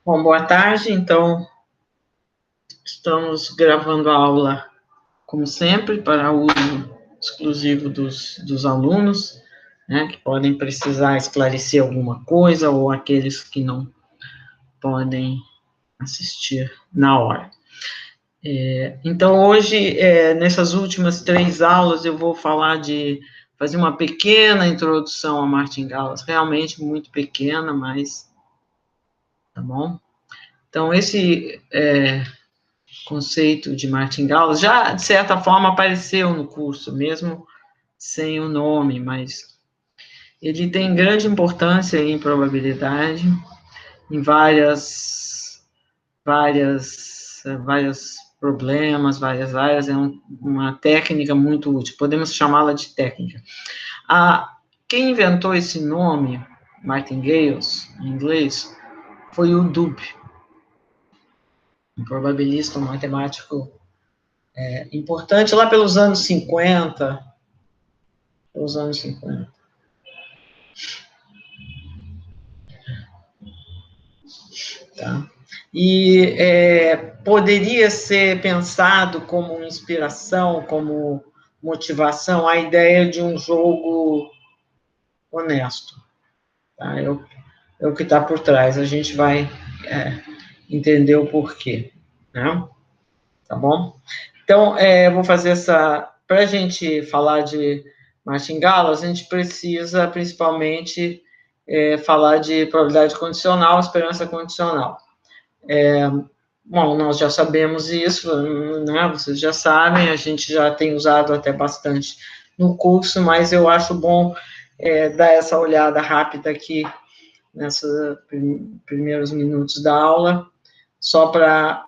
Bom, boa tarde. Então, estamos gravando a aula, como sempre, para uso exclusivo dos alunos, né, que podem precisar esclarecer alguma coisa, ou aqueles que não podem assistir na hora. Então, hoje, nessas últimas 3 aulas, eu vou fazer uma pequena introdução a martingales, realmente muito pequena, mas tá bom? Então, esse conceito de martingales já, de certa forma, apareceu no curso, mesmo sem o nome, mas ele tem grande importância em probabilidade, em vários problemas, várias áreas, é uma técnica muito útil, podemos chamá-la de técnica. Quem inventou esse nome, martingales, em inglês, foi o Dubh, um probabilista, um matemático importante lá pelos anos 50, Tá? E poderia ser pensado como inspiração, como motivação, a ideia de um jogo honesto. Tá? É o que está por trás, a gente vai entender o porquê. Né? Tá bom? Então, vou fazer para a gente falar de martingales, a gente precisa, principalmente, falar de probabilidade condicional, esperança condicional. Bom, nós já sabemos isso, né? Vocês já sabem, a gente já tem usado até bastante no curso, mas eu acho bom dar essa olhada rápida aqui, nesses primeiros minutos da aula, só para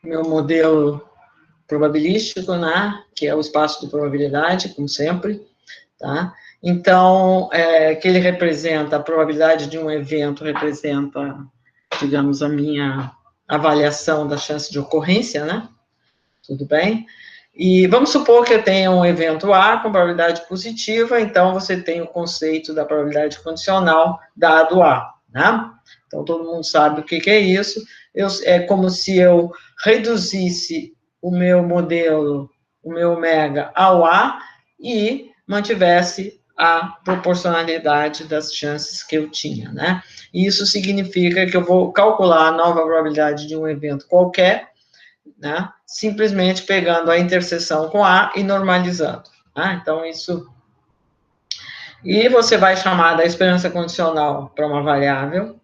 meu modelo probabilístico, né, que é o espaço de probabilidade, como sempre, tá? Então, que ele representa, a probabilidade de um evento representa, digamos, a minha avaliação da chance de ocorrência, né? Tudo bem? E vamos supor que eu tenha um evento A com probabilidade positiva, então você tem o conceito da probabilidade condicional dado A, né? Então, todo mundo sabe o que é isso. É como se eu reduzisse o meu modelo, o meu ômega ao A, e mantivesse a proporcionalidade das chances que eu tinha, né? Isso significa que eu vou calcular a nova probabilidade de um evento qualquer, né? Simplesmente pegando a interseção com A e normalizando. Né? Então, isso... E você vai chamar da esperança condicional para uma variável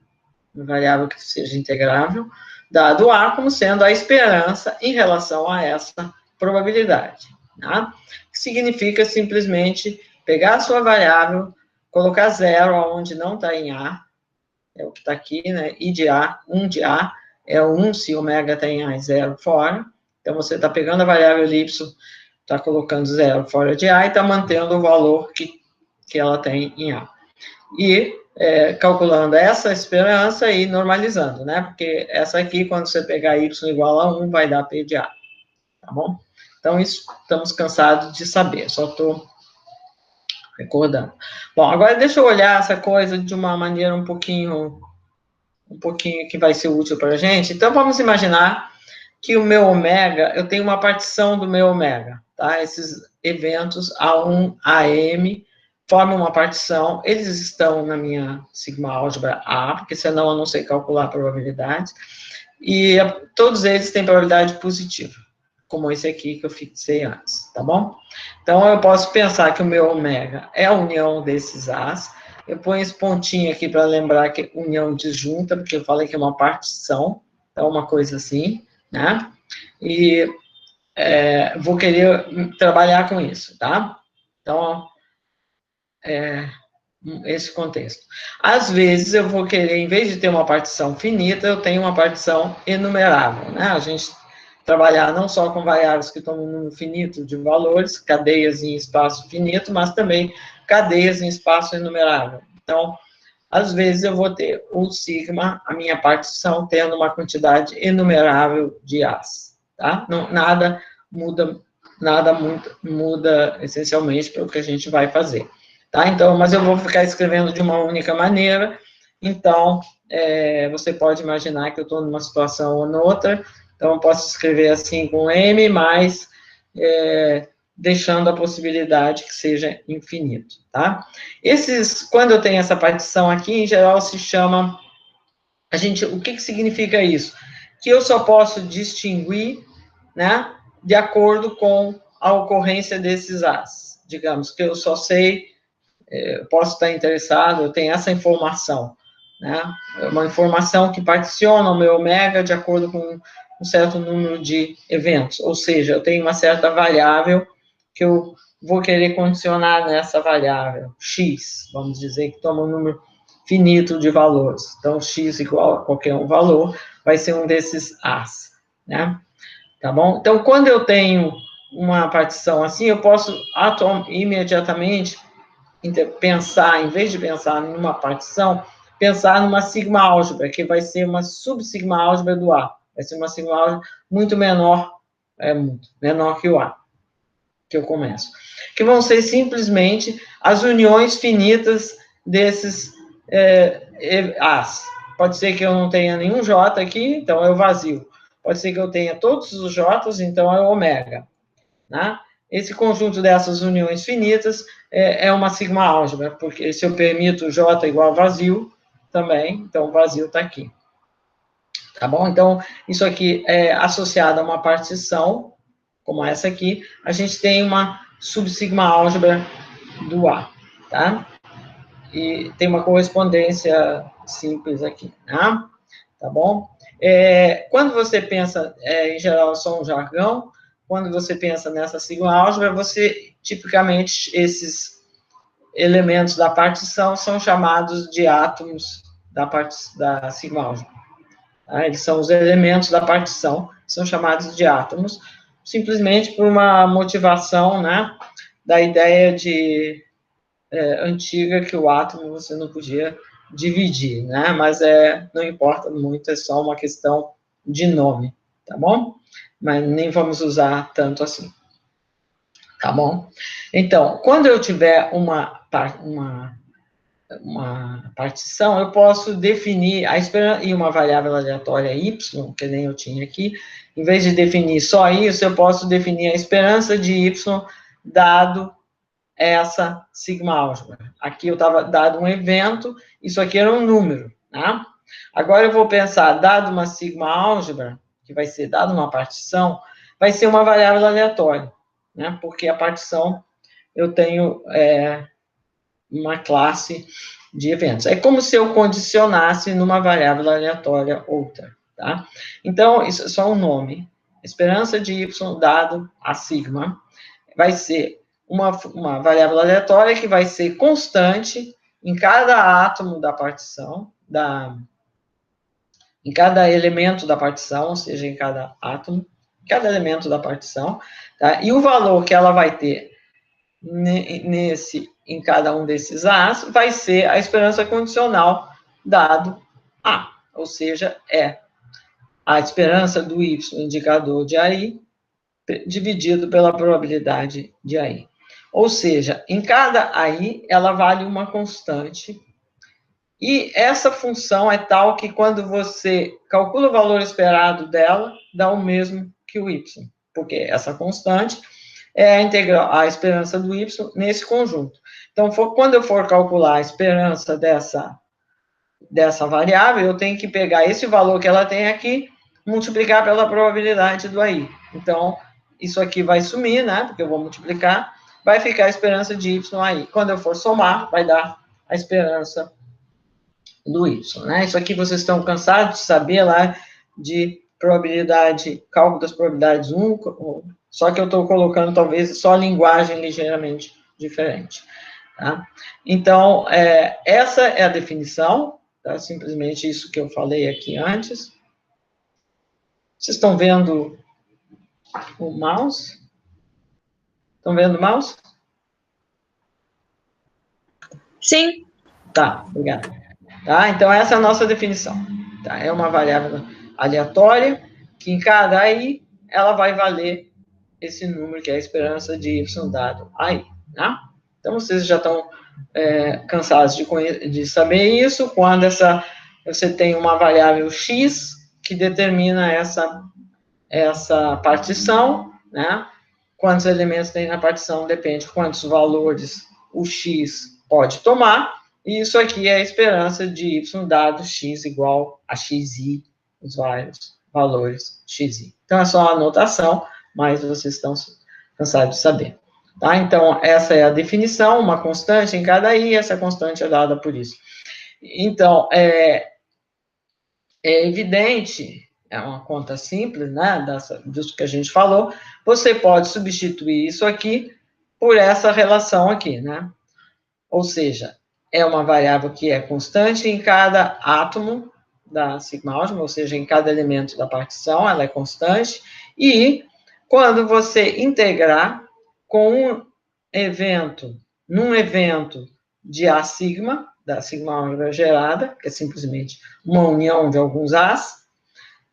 que seja integrável, dado A como sendo a esperança em relação a essa probabilidade. Tá? Que significa simplesmente pegar a sua variável, colocar zero onde não está em A, é o que está aqui, né? I de A, 1 de A, é o 1 se ômega está em A e 0 fora. Então, você está pegando a variável y, está colocando 0 fora de A e está mantendo o valor que ela tem em A. E calculando essa esperança e normalizando, né? Porque essa aqui, quando você pegar y igual a 1, vai dar P de A. Tá bom? Então, isso estamos cansados de saber, só estou recordando. Bom, agora deixa eu olhar essa coisa de uma maneira um pouquinho que vai ser útil para a gente. Então, vamos imaginar que o meu ômega, eu tenho uma partição do meu ômega, tá? Esses eventos A1, AM, formam uma partição, eles estão na minha sigma álgebra A, porque senão eu não sei calcular a probabilidade, e todos eles têm probabilidade positiva, como esse aqui que eu fixei antes, tá bom? Então, eu posso pensar que o meu ômega é a união desses A's. Eu ponho esse pontinho aqui para lembrar que é união disjunta, porque eu falei que é uma partição, então uma coisa assim, né? E vou querer trabalhar com isso, tá? Então, esse contexto. Às vezes, eu vou querer, em vez de ter uma partição finita, eu tenho uma partição enumerável, né? A gente trabalhar não só com variáveis que estão no número finito de valores, cadeias em espaço finito, mas também cadeias em espaço enumerável. Então, às vezes eu vou ter o sigma, a minha partição, tendo uma quantidade enumerável de As, tá? Não, nada muda essencialmente para o que a gente vai fazer, tá? Então, mas eu vou ficar escrevendo de uma única maneira, então, você pode imaginar que eu estou numa situação ou noutra, então eu posso escrever assim com M, mas deixando a possibilidade que seja infinito, tá? Quando eu tenho essa partição aqui, em geral se chama, o que significa isso? Que eu só posso distinguir, né, de acordo com a ocorrência desses As. Digamos que eu só sei, eu posso estar interessado, eu tenho essa informação, né, uma informação que particiona o meu ômega de acordo com um certo número de eventos, ou seja, eu tenho uma certa variável que eu vou querer condicionar nessa variável, x, vamos dizer que toma um número finito de valores. Então, x igual a qualquer um valor, vai ser um desses As, né? Tá bom? Então, quando eu tenho uma partição assim, eu posso imediatamente pensar, em vez de pensar numa partição, pensar numa sigma álgebra, que vai ser uma subsigma álgebra do A. Vai ser uma sigma álgebra muito menor, muito menor que o A, que eu começo. Que vão ser simplesmente as uniões finitas desses As. Pode ser que eu não tenha nenhum J aqui, então é o vazio. Pode ser que eu tenha todos os J's, então é o ômega, né? Esse conjunto dessas uniões finitas é uma sigma álgebra, porque se eu permito J igual a vazio, também, então o vazio está aqui. Tá bom? Então, isso aqui é associado a uma partição, como essa aqui, a gente tem uma subsigma álgebra do A, tá? E tem uma correspondência simples aqui, tá? Tá bom? Quando você pensa, em geral, só um jargão, quando você pensa nessa sigma álgebra, tipicamente, esses elementos da partição são chamados de átomos da sigma álgebra. Tá? Eles são os elementos da partição, são chamados de átomos, simplesmente por uma motivação, né, da ideia antiga que o átomo você não podia dividir, né? Mas não importa muito, é só uma questão de nome, tá bom? Mas nem vamos usar tanto assim, tá bom? Então, quando eu tiver uma partição, eu posso definir a esperança e uma variável aleatória y, que nem eu tinha aqui. Em vez de definir só isso, eu posso definir a esperança de y dado essa sigma álgebra. Aqui eu estava dado um evento, isso aqui era um número, né? Agora eu vou pensar, dado uma sigma álgebra, que vai ser dado uma partição, vai ser uma variável aleatória, né? Porque a partição eu tenho uma classe de eventos. É como se eu condicionasse numa variável aleatória outra, tá? Então, isso é só um nome. Esperança de y dado a sigma vai ser uma variável aleatória que vai ser constante em cada átomo da partição, em cada elemento da partição, ou seja, em cada átomo, cada elemento da partição, tá? E o valor que ela vai ter em cada um desses A's vai ser a esperança condicional dado A, ou seja, a esperança do Y, indicador de AI, dividido pela probabilidade de AI. Ou seja, em cada AI, ela vale uma constante, e essa função é tal que quando você calcula o valor esperado dela, dá o mesmo que o Y, porque essa constante é a integral, a esperança do Y nesse conjunto. Então, quando eu for calcular a esperança dessa variável, eu tenho que pegar esse valor que ela tem aqui, multiplicar pela probabilidade do AI. Então, isso aqui vai sumir, né? Porque eu vou multiplicar, vai ficar a esperança de Y aí. Quando eu for somar, vai dar a esperança do Y, né? Isso aqui vocês estão cansados de saber lá de probabilidade, cálculo das probabilidades 1, só que eu estou colocando talvez só linguagem ligeiramente diferente, tá? Então, essa é a definição, tá? Simplesmente isso que eu falei aqui antes. Vocês estão vendo o mouse? Estão vendo o mouse? Sim. Tá, obrigada. Tá? Então, essa é a nossa definição. Tá? É uma variável aleatória, que em cada i, ela vai valer esse número, que é a esperança de y dado aí. Tá? Então, vocês já estão cansados de saber isso, quando você tem uma variável x, que determina essa partição, né? Quantos elementos tem na partição depende de quantos valores o x pode tomar, e isso aqui é a esperança de y dado x igual a xi, os vários valores xi. Então, é só a anotação, mas vocês estão cansados de saber. Tá? Então, essa é a definição, uma constante em cada i, essa constante é dada por isso. Então, é evidente, é uma conta simples, né, disso que a gente falou, você pode substituir isso aqui por essa relação aqui, né? Ou seja, é uma variável que é constante em cada átomo da sigma-algebra, ou seja, em cada elemento da partição, ela é constante, e quando você integrar com num evento de A sigma, da sigma-algebra gerada, que é simplesmente uma união de alguns A's,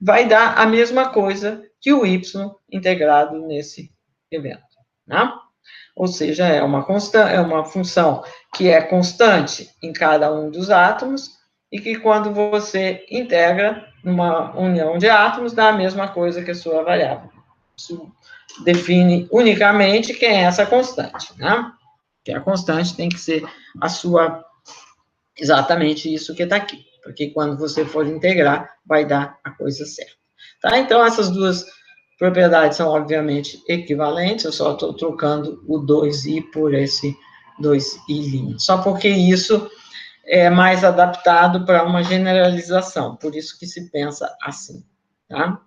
vai dar a mesma coisa que o y integrado nesse evento, né? Ou seja, é uma função que é constante em cada um dos átomos e que quando você integra numa união de átomos, dá a mesma coisa que a sua variável. Isso define unicamente quem é essa constante, né? Que a constante tem que ser exatamente isso que está aqui, porque quando você for integrar, vai dar a coisa certa. Tá? Então, essas duas propriedades são, obviamente, equivalentes, eu só estou trocando o 2i por esse 2i', só porque isso é mais adaptado para uma generalização, por isso que se pensa assim, tá?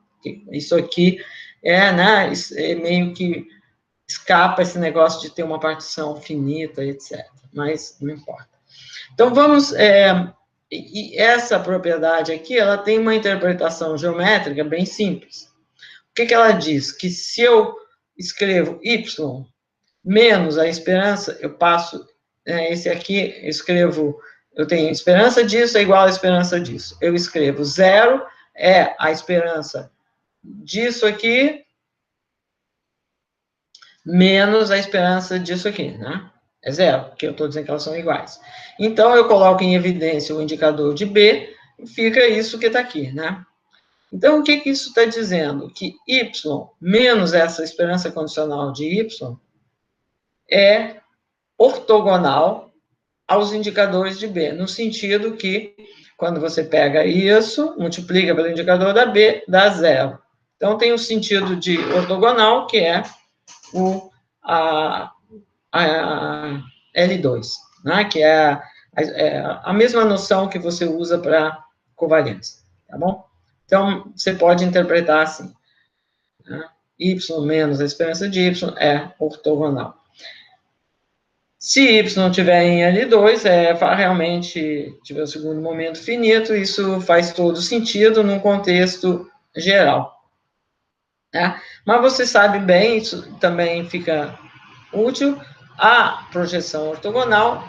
Isso aqui né, meio que escapa esse negócio de ter uma partição finita, etc., mas não importa. Então, e essa propriedade aqui, ela tem uma interpretação geométrica bem simples. O que ela diz? Que se eu escrevo y menos a esperança, eu passo, esse aqui, eu tenho esperança disso é igual a esperança disso. Eu escrevo 0 é a esperança disso aqui menos a esperança disso aqui, né? É 0, porque eu estou dizendo que elas são iguais. Então, eu coloco em evidência o indicador de B, e fica isso que está aqui, né? Então, o que isso está dizendo? Que y menos essa esperança condicional de y é ortogonal aos indicadores de B, no sentido que, quando você pega isso, multiplica pelo indicador da B, dá 0. Então, tem o sentido de ortogonal, que é a L2, né? Que é a mesma noção que você usa para covariância, tá bom? Então, você pode interpretar assim, né? Y menos a esperança de Y é ortogonal. Se Y tiver em L2, realmente tiver o segundo momento finito, isso faz todo sentido num contexto geral. Né? Mas você sabe bem, isso também fica útil, a projeção ortogonal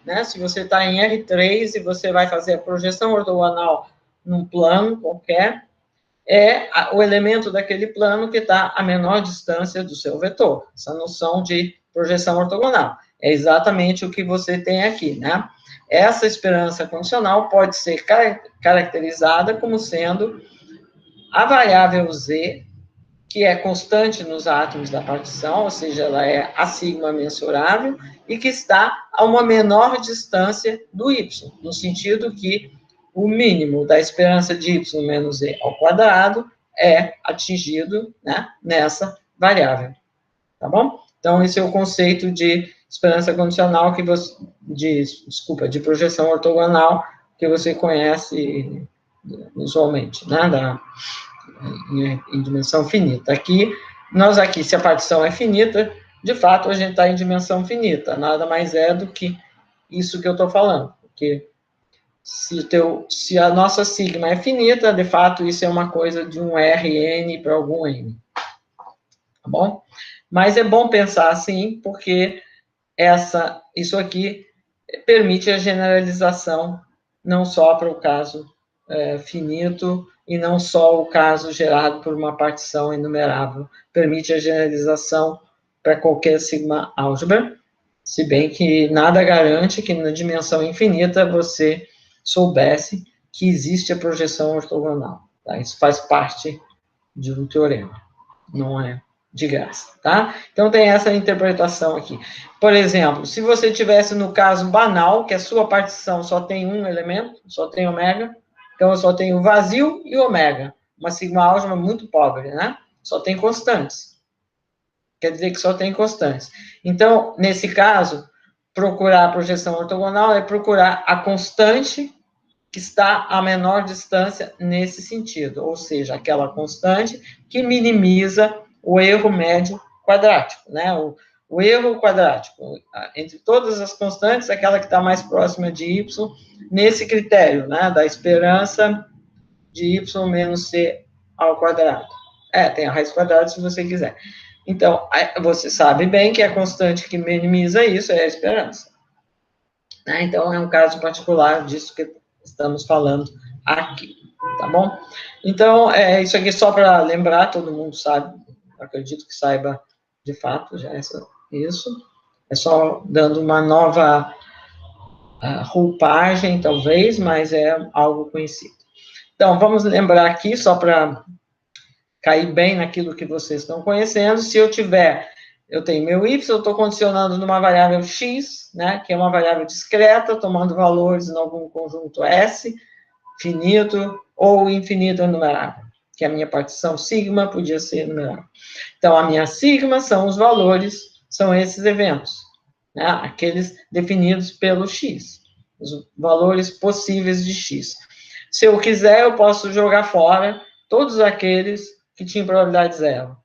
né, se você está em R3 e você vai fazer a projeção ortogonal num plano qualquer, o elemento daquele plano que está a menor distância do seu vetor. Essa noção de projeção ortogonal. É exatamente o que você tem aqui, né? Essa esperança condicional pode ser caracterizada como sendo a variável z, que é constante nos átomos da partição, ou seja, ela é a sigma mensurável, e que está a uma menor distância do y, no sentido que o mínimo da esperança de y menos z ao quadrado é atingido, né, nessa variável, tá bom? Então, esse é o conceito de esperança condicional de projeção ortogonal que você conhece usualmente, né, em dimensão finita. Se a partição é finita, de fato, a gente está em dimensão finita, nada mais é do que isso que eu estou falando, porque se a nossa sigma é finita, de fato, isso é uma coisa de um Rn para algum n, tá bom? Mas é bom pensar assim, porque isso aqui permite a generalização não só para o caso finito, e não só o caso gerado por uma partição enumerável. Permite a generalização para qualquer sigma álgebra, se bem que nada garante que na dimensão infinita você soubesse que existe a projeção ortogonal. Tá? Isso faz parte de um teorema, não é de graça, tá? Então, tem essa interpretação aqui. Por exemplo, se você tivesse no caso banal, que a sua partição só tem um elemento, só tem ômega, então eu só tenho vazio e ômega. Uma sigma álgebra muito pobre, né? Só tem constantes. Quer dizer que só tem constantes. Então, nesse caso, procurar a projeção ortogonal é procurar a constante que está a menor distância nesse sentido, ou seja, aquela constante que minimiza o erro médio quadrático, né? O erro quadrático, entre todas as constantes, aquela que está mais próxima de y, nesse critério, né? Da esperança de y menos c ao quadrado. Tem a raiz quadrada se você quiser. Então, você sabe bem que a constante que minimiza isso é a esperança. Né? Então, é um caso particular disso que estamos falando aqui, tá bom? Então, isso aqui só para lembrar, todo mundo sabe, acredito que saiba de fato já isso. É só dando uma nova roupagem, talvez, mas é algo conhecido. Então, vamos lembrar aqui, só para cair bem naquilo que vocês estão conhecendo, se eu tenho meu y, eu estou condicionando numa variável x, né, que é uma variável discreta, tomando valores em algum conjunto S, finito ou infinito enumerável, que a minha partição sigma podia ser enumerável. Então, a minha sigma são os valores, são esses eventos, né, aqueles definidos pelo x, os valores possíveis de x. Se eu quiser, eu posso jogar fora todos aqueles que tinham probabilidade zero,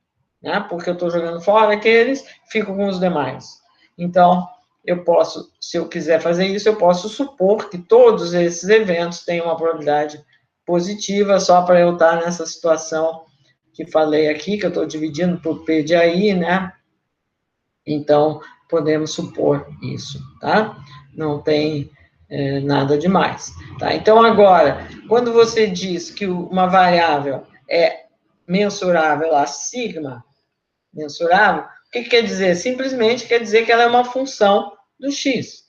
né? Porque eu estou jogando fora aqueles, fico com os demais. Então, eu posso, se eu quiser fazer isso, eu posso supor que todos esses eventos têm uma probabilidade positiva, só para eu estar nessa situação que falei aqui, que eu estou dividindo por P de AI, né? Então, podemos supor isso, tá? Não tem nada demais, tá? Então, agora, quando você diz que uma variável é mensurável a sigma, mensurável, o que quer dizer? Simplesmente quer dizer que ela é uma função do x,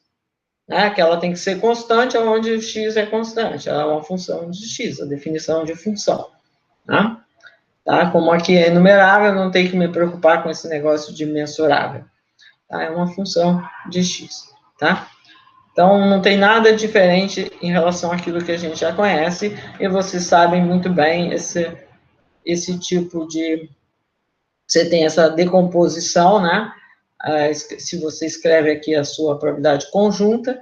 né? Que ela tem que ser constante onde o x é constante, ela é uma função de x, a definição de função, tá? Tá? Como aqui é enumerável, não tem que me preocupar com esse negócio de mensurável, tá? É uma função de x, tá? Então, não tem nada diferente em relação àquilo que a gente já conhece, e vocês sabem muito bem esse tipo de... Você tem essa decomposição, né? Se você escreve aqui a sua probabilidade conjunta,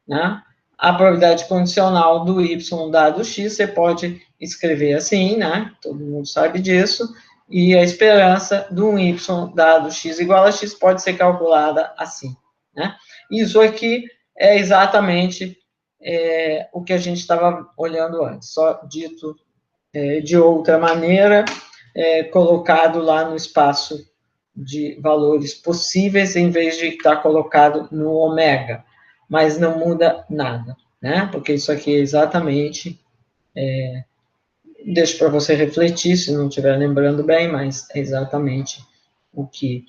né? A probabilidade condicional do y dado x, você pode escrever assim, né? Todo mundo sabe disso. E a esperança do y dado x igual a x pode ser calculada assim, né? Isso aqui é exatamente o que a gente estava olhando antes, só dito de outra maneira, colocado lá no espaço de valores possíveis, em vez de estar colocado no ômega, mas não muda nada, né? Porque isso aqui é exatamente, deixo para você refletir, se não estiver lembrando bem, mas é exatamente o que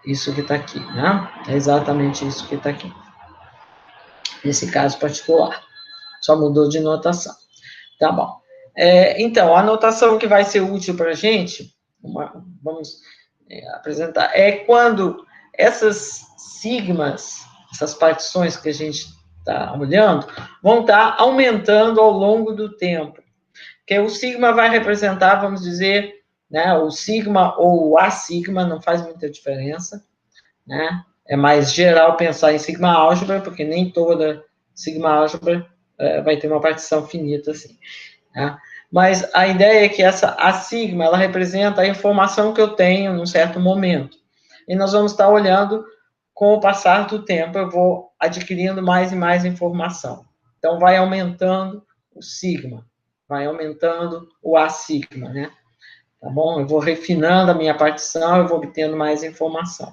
isso que está aqui, né? É exatamente isso que está aqui, nesse caso particular, só mudou de notação. Tá bom. Então, a notação que vai ser útil para a gente, vamos apresentar, é quando essas sigmas, essas partições que a gente está olhando, vão estar aumentando ao longo do tempo. Porque o sigma vai representar, vamos dizer, né, o sigma ou o A-sigma, não faz muita diferença, né? É mais geral pensar em sigma álgebra, porque nem toda sigma álgebra vai ter uma partição finita assim. Tá? Mas a ideia é que a sigma, ela representa a informação que eu tenho num certo momento. E nós vamos estar olhando, com o passar do tempo, eu vou adquirindo mais e mais informação. Então, vai aumentando o sigma, vai aumentando o A-sigma, né? Tá bom? Eu vou refinando a minha partição, eu vou obtendo mais informação.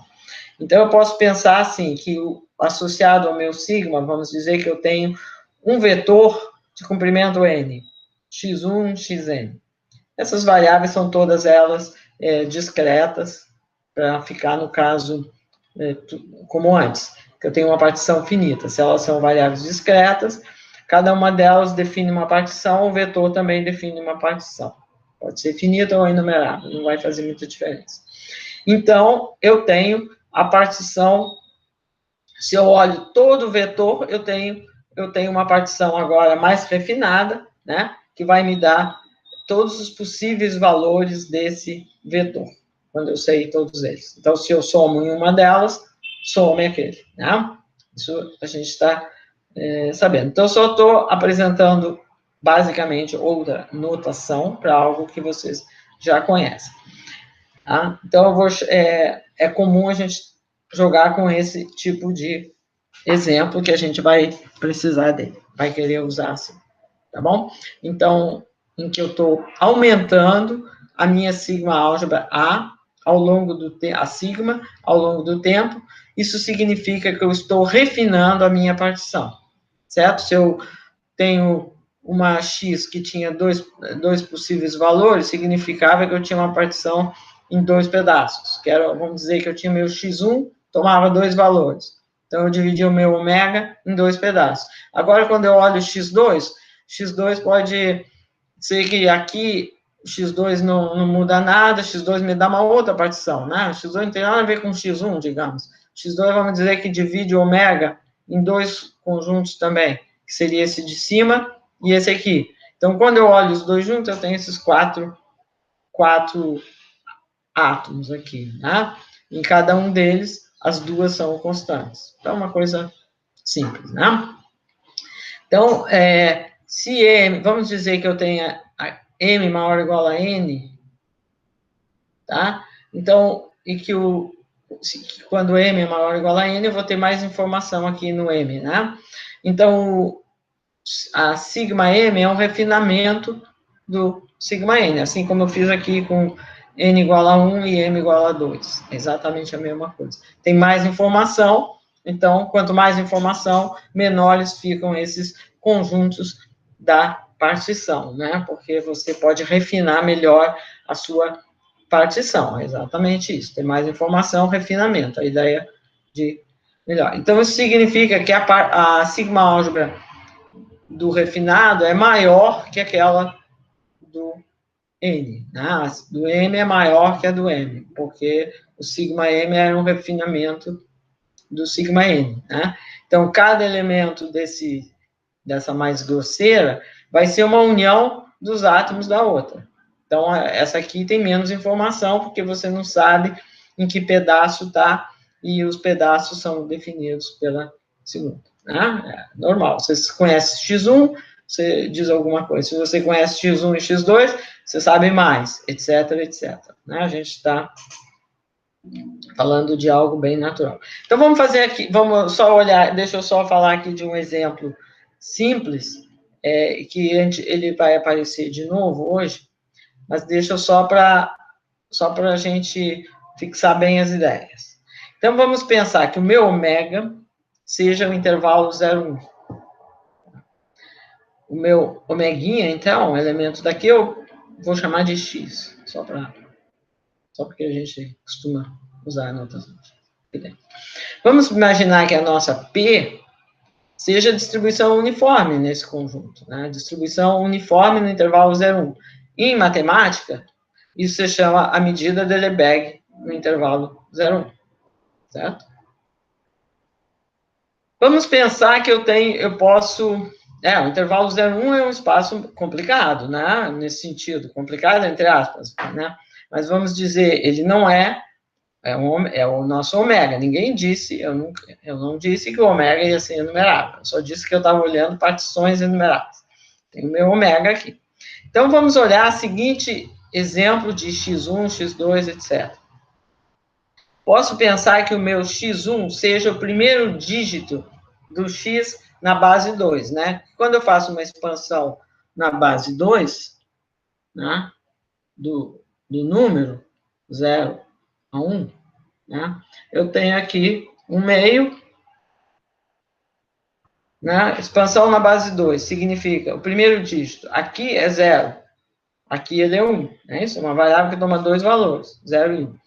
Então, eu posso pensar assim, que associado ao meu sigma, vamos dizer que eu tenho um vetor de comprimento n, x1, xn. Essas variáveis são todas elas discretas, para ficar no caso como antes, que eu tenho uma partição finita. Se elas são variáveis discretas, cada uma delas define uma partição, o vetor também define uma partição. Pode ser finita ou enumerável, não vai fazer muita diferença. Então, eu tenho a partição, se eu olho todo o vetor, eu tenho uma partição agora mais refinada, né, que vai me dar todos os possíveis valores desse vetor, quando eu sei todos eles. Então, se eu somo em uma delas, some aquele, né? Isso a gente está sabendo. Então, eu só estou apresentando, basicamente, outra notação para algo que vocês já conhecem. Tá? Então, é comum a gente jogar com esse tipo de exemplo que a gente vai precisar dele, vai querer usar assim, tá bom? Então, em que eu estou aumentando a minha sigma álgebra A ao longo do tempo, a sigma ao longo do tempo, isso significa que eu estou refinando a minha partição, certo? Se eu tenho uma x que tinha dois possíveis valores, significava que eu tinha uma partição em 2 pedaços, que era, vamos dizer que eu tinha meu x1, tomava 2 valores. Então, eu dividi o meu ômega em 2 pedaços. Agora, quando eu olho o x2 pode ser que aqui o x2 não muda nada, x2 me dá uma outra partição, né? O x2 não tem nada a ver com x1, digamos. x2, vamos dizer que divide o ômega em 2 conjuntos também, que seria esse de cima e esse aqui. Então, quando eu olho os dois juntos, eu tenho esses quatro átomos aqui, né? Em cada um deles, as duas são constantes. Então, é uma coisa simples, né? Então, se M, vamos dizer que eu tenha M maior ou igual a N, tá? Então, e que quando M é maior ou igual a N, eu vou ter mais informação aqui no M, né? Então, a sigma M é um refinamento do sigma N, assim como eu fiz aqui com N igual a 1 e M igual a 2. É exatamente a mesma coisa. Tem mais informação, então, quanto mais informação, menores ficam esses conjuntos da partição, né? Porque você pode refinar melhor a sua partição. É exatamente isso. Tem mais informação, refinamento. A ideia de melhor. Então, isso significa que a sigma álgebra do refinado é maior que aquela do N, né? A do M é maior que a do M, porque o sigma M é um refinamento do sigma N, né? Então, cada elemento dessa mais grosseira vai ser uma união dos átomos da outra. Então, essa aqui tem menos informação, porque você não sabe em que pedaço está, e os pedaços são definidos pela segunda. Né? É normal. Você conhece x1, você diz alguma coisa. Se você conhece x1 e x2, você sabe mais, etc, etc. Né? A gente está falando de algo bem natural. Então, vamos fazer aqui, vamos só olhar, deixa eu só falar aqui de um exemplo simples, que ele vai aparecer de novo hoje, mas deixa só para a gente fixar bem as ideias. Então, vamos pensar que o meu ômega seja o intervalo 0,1. O meu omeguinha, então, o elemento daqui, eu vou chamar de x, só porque a gente costuma usar a notação. Vamos imaginar que a nossa P seja distribuição uniforme nesse conjunto, né? Distribuição uniforme no intervalo 0,1. Em matemática, isso se chama a medida de Lebesgue no intervalo 0,1, certo? Vamos pensar que eu posso... o intervalo 0,1 é um espaço complicado, né? Nesse sentido, complicado entre aspas, né? Mas vamos dizer, ele não é o nosso ômega. Ninguém disse, eu não disse que o ômega ia ser enumerável. Eu só disse que eu estava olhando partições enumeráveis. Tem o meu ômega aqui. Então, vamos olhar o seguinte exemplo de x1, x2, etc. Posso pensar que o meu x1 seja o primeiro dígito do x na base 2, né? Quando eu faço uma expansão na base 2, né, do número 0 a 1, né? Eu tenho aqui um meio, né? Expansão na base 2 significa o primeiro dígito. Aqui é 0. Aqui ele é 1. É isso? Uma variável que toma dois valores, 0 e 1.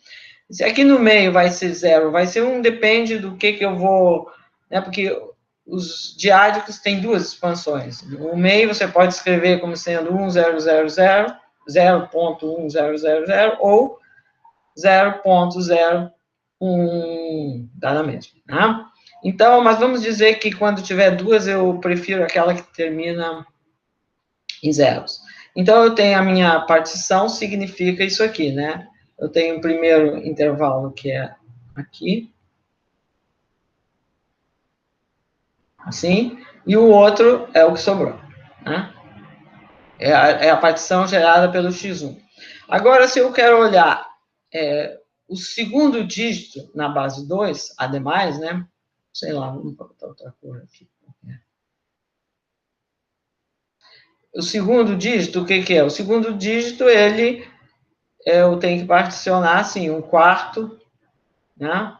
Se aqui no meio vai ser 0, vai ser 1, depende do que eu vou... Né? Porque os diádicos têm duas expansões. O meio você pode escrever como sendo 1,000, 0.1000 ou 0.01, dá na mesma, né? Então, mas vamos dizer que quando tiver duas, eu prefiro aquela que termina em zeros. Então, eu tenho a minha partição, significa isso aqui, né? Eu tenho o primeiro intervalo, que é aqui, assim, e o outro é o que sobrou, né? É a partição gerada pelo x1. Agora, se eu quero olhar o segundo dígito na base 2, ademais, né? Sei lá, vamos botar outra cor aqui. O segundo dígito, o que é? O segundo dígito, eu tenho que particionar, assim, 1/4, né?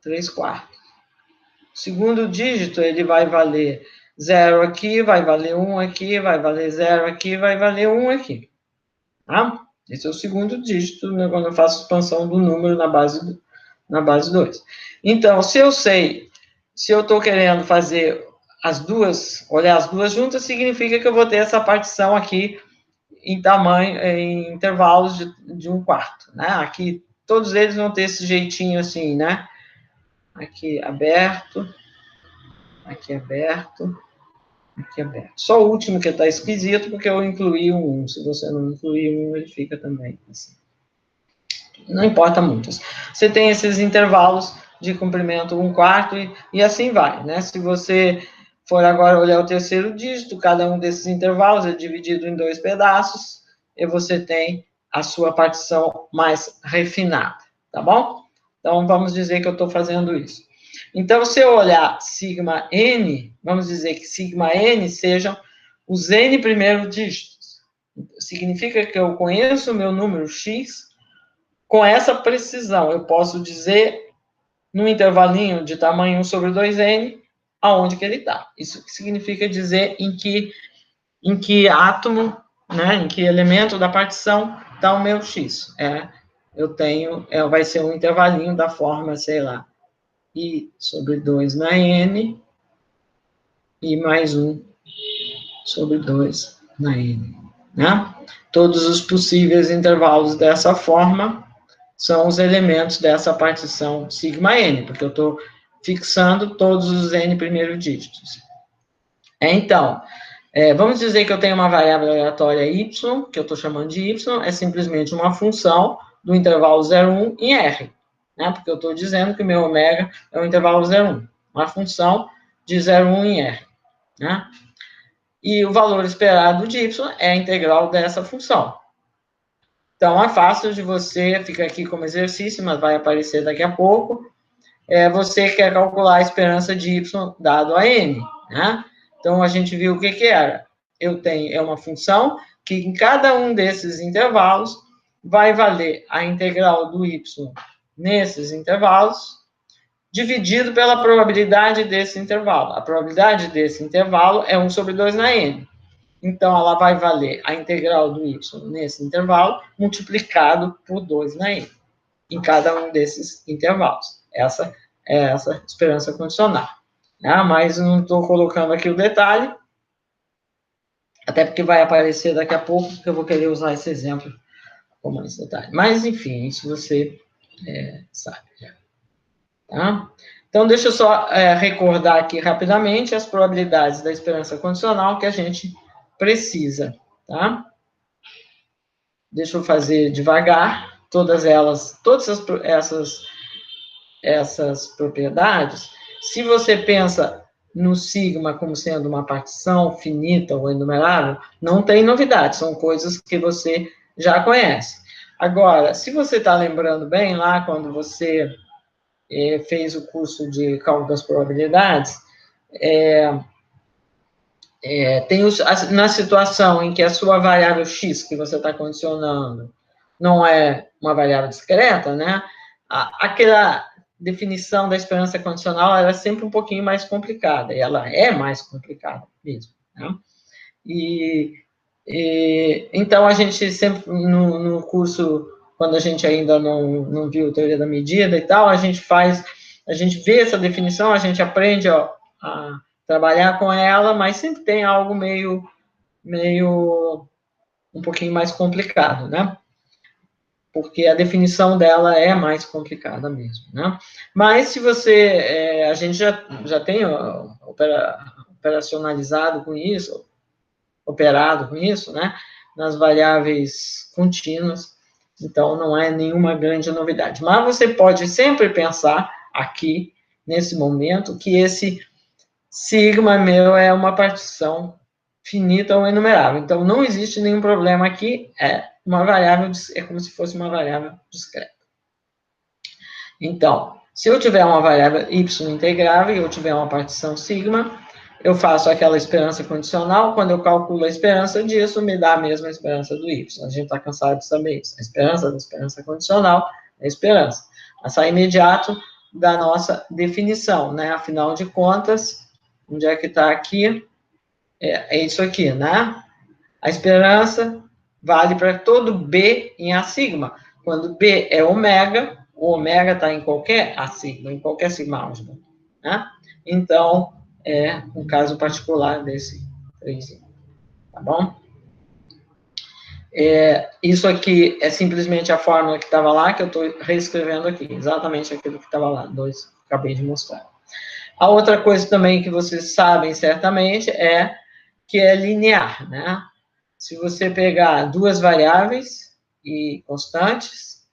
3/4. O segundo dígito, ele vai valer 0 aqui, vai valer 1 aqui, vai valer 0 aqui, vai valer 1 aqui. Tá? Esse é o segundo dígito, né, quando eu faço expansão do número na base 2. Então, se eu sei, se eu estou querendo fazer as duas, olhar as duas juntas, significa que eu vou ter essa partição aqui em tamanho, em intervalos de 1/4, né? Aqui, todos eles vão ter esse jeitinho assim, né? Aqui aberto, aqui aberto, aqui aberto. Só o último que está esquisito, porque eu incluí um 1. Se você não incluir um, ele fica também assim. Não importa muito. Você tem esses intervalos de comprimento 1/4 e assim vai, né? Se você for agora olhar o terceiro dígito, cada um desses intervalos é dividido em 2 pedaços, e você tem a sua partição mais refinada, tá bom? Então, vamos dizer que eu estou fazendo isso. Então, se eu olhar sigma n, vamos dizer que sigma n sejam os n primeiros dígitos. Significa que eu conheço o meu número x com essa precisão. Eu posso dizer, num intervalinho de tamanho 1/2n, aonde que ele está. Isso significa dizer em que átomo, né, em que elemento da partição está o meu x. Eu tenho, vai ser um intervalinho da forma, sei lá, i/2 na n, e mais 1/2 na n, né? Todos os possíveis intervalos dessa forma são os elementos dessa partição sigma n, porque eu estou fixando todos os n primeiros dígitos. Então, vamos dizer que eu tenho uma variável aleatória y, que eu estou chamando de y, é simplesmente uma função do intervalo 0,1 em R, né? Porque eu estou dizendo que o meu ômega é o intervalo 0,1, uma função de 0,1 em R, né? E o valor esperado de y é a integral dessa função. Então, é fácil de você, fica aqui como exercício, mas vai aparecer daqui a pouco. Você quer calcular a esperança de y dado a n, né? Então, a gente viu o que era. Eu tenho uma função que em cada um desses intervalos vai valer a integral do y nesses intervalos, dividido pela probabilidade desse intervalo. A probabilidade desse intervalo é 1/2 na n. Então, ela vai valer a integral do y nesse intervalo, multiplicado por 2 na n, em cada um desses intervalos. Essa é essa esperança condicional. Mas não estou colocando aqui o detalhe, até porque vai aparecer daqui a pouco, porque eu vou querer usar esse exemplo como esse detalhe. Mas, enfim, isso você sabe. Tá? Então, deixa eu só recordar aqui rapidamente as probabilidades da esperança condicional que a gente precisa, tá? Deixa eu fazer devagar todas essas propriedades. Se você pensa no sigma como sendo uma partição finita ou enumerável, não tem novidade, são coisas que você já conhece. Agora, se você está lembrando bem lá, quando você fez o curso de cálculo das probabilidades, tem na situação em que a sua variável x, que você está condicionando, não é uma variável discreta, né? Aquela definição da esperança condicional era sempre um pouquinho mais complicada, e ela é mais complicada mesmo, né? Então, a gente sempre, no curso, quando a gente ainda não viu teoria da medida e tal, a gente vê essa definição, a gente aprende a trabalhar com ela, mas sempre tem algo meio um pouquinho mais complicado, né? Porque a definição dela é mais complicada mesmo, né? Mas se você, a gente já tem operacionalizado com isso, operado com isso, né? Nas variáveis contínuas, então não é nenhuma grande novidade. Mas você pode sempre pensar aqui, nesse momento, que esse sigma meu é uma partição finita ou enumerável. Então, não existe nenhum problema aqui, é uma variável, é como se fosse uma variável discreta. Então, se eu tiver uma variável y integrável e eu tiver uma partição sigma, eu faço aquela esperança condicional, quando eu calculo a esperança disso, me dá a mesma esperança do y. A gente está cansado de saber isso. A esperança da esperança condicional é a esperança. Mas sai imediato da nossa definição, né? Afinal de contas, onde é que está aqui? É isso aqui, né? A esperança vale para todo B em A sigma. Quando B é ômega, o ômega está em qualquer A sigma, em qualquer sigma álgebra, né? Então, é um caso particular desse 3, tá bom? Isso aqui é simplesmente a fórmula que estava lá, que eu estou reescrevendo aqui, exatamente aquilo que estava lá, 2, acabei de mostrar. A outra coisa também que vocês sabem certamente é que é linear, né? Se você pegar duas variáveis e constantes,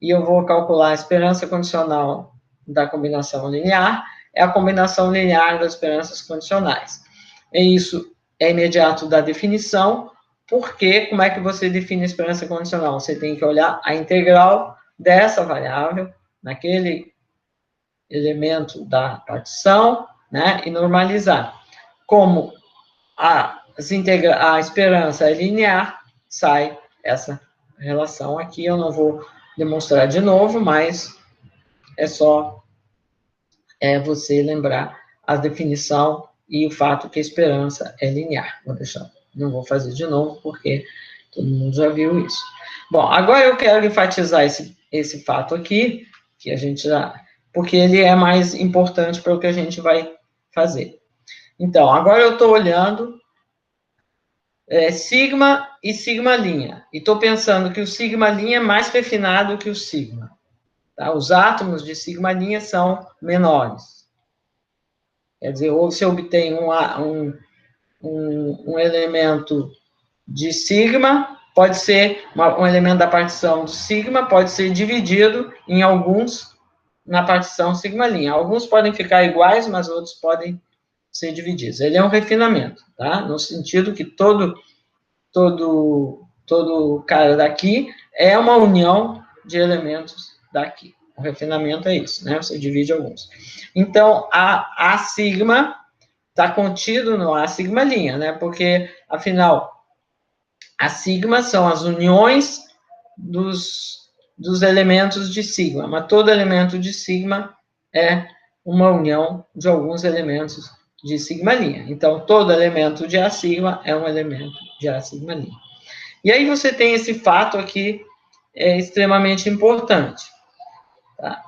e eu vou calcular a esperança condicional da combinação linear, é a combinação linear das esperanças condicionais. E isso é imediato da definição, porque como é que você define a esperança condicional? Você tem que olhar a integral dessa variável, naquele elemento da partição, né, e normalizar. Como a esperança é linear, sai essa relação aqui. Eu não vou demonstrar de novo, mas é só você lembrar a definição e o fato que a esperança é linear. Não vou fazer de novo, porque todo mundo já viu isso. Bom, agora eu quero enfatizar esse fato aqui, que a gente já... porque ele é mais importante para o que a gente vai fazer. Então, agora eu estou olhando sigma e sigma linha. E estou pensando que o sigma linha é mais refinado que o sigma. Tá? Os átomos de sigma linha são menores. Quer dizer, ou se eu obtenho um elemento de sigma, pode ser um elemento da partição de sigma, pode ser dividido em alguns na partição sigma linha. Alguns podem ficar iguais, mas outros podem ser divididos. Ele é um refinamento, tá? No sentido que todo cara daqui é uma união de elementos daqui. O refinamento é isso, né? Você divide alguns. Então, a sigma está contido no A sigma linha, né? Porque, afinal, a sigma são as uniões dos elementos de sigma, mas todo elemento de sigma é uma união de alguns elementos de sigma linha. Então, todo elemento de A sigma é um elemento de A sigma linha. E aí você tem esse fato aqui extremamente importante, tá?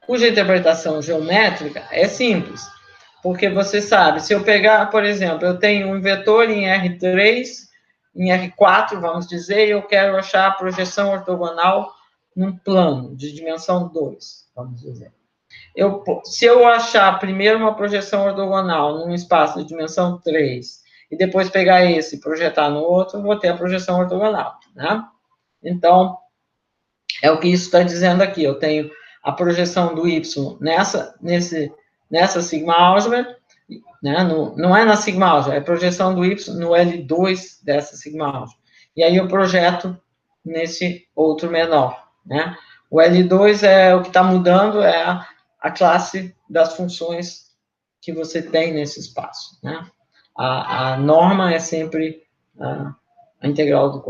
Cuja interpretação geométrica é simples, porque você sabe, se eu pegar, por exemplo, eu tenho um vetor em R3, em R4, vamos dizer, e eu quero achar a projeção ortogonal num plano de dimensão 2, vamos dizer. Se eu achar primeiro uma projeção ortogonal num espaço de dimensão 3, e depois pegar esse e projetar no outro, eu vou ter a projeção ortogonal, né? Então, é o que isso está dizendo aqui. Eu tenho a projeção do y nessa sigma álgebra, né? Não é na sigma álgebra, é a projeção do y no L2 dessa sigma álgebra. E aí eu projeto nesse outro menor, né? O L2 é o que está mudando, é a classe das funções que você tem nesse espaço, né? A norma é sempre a a integral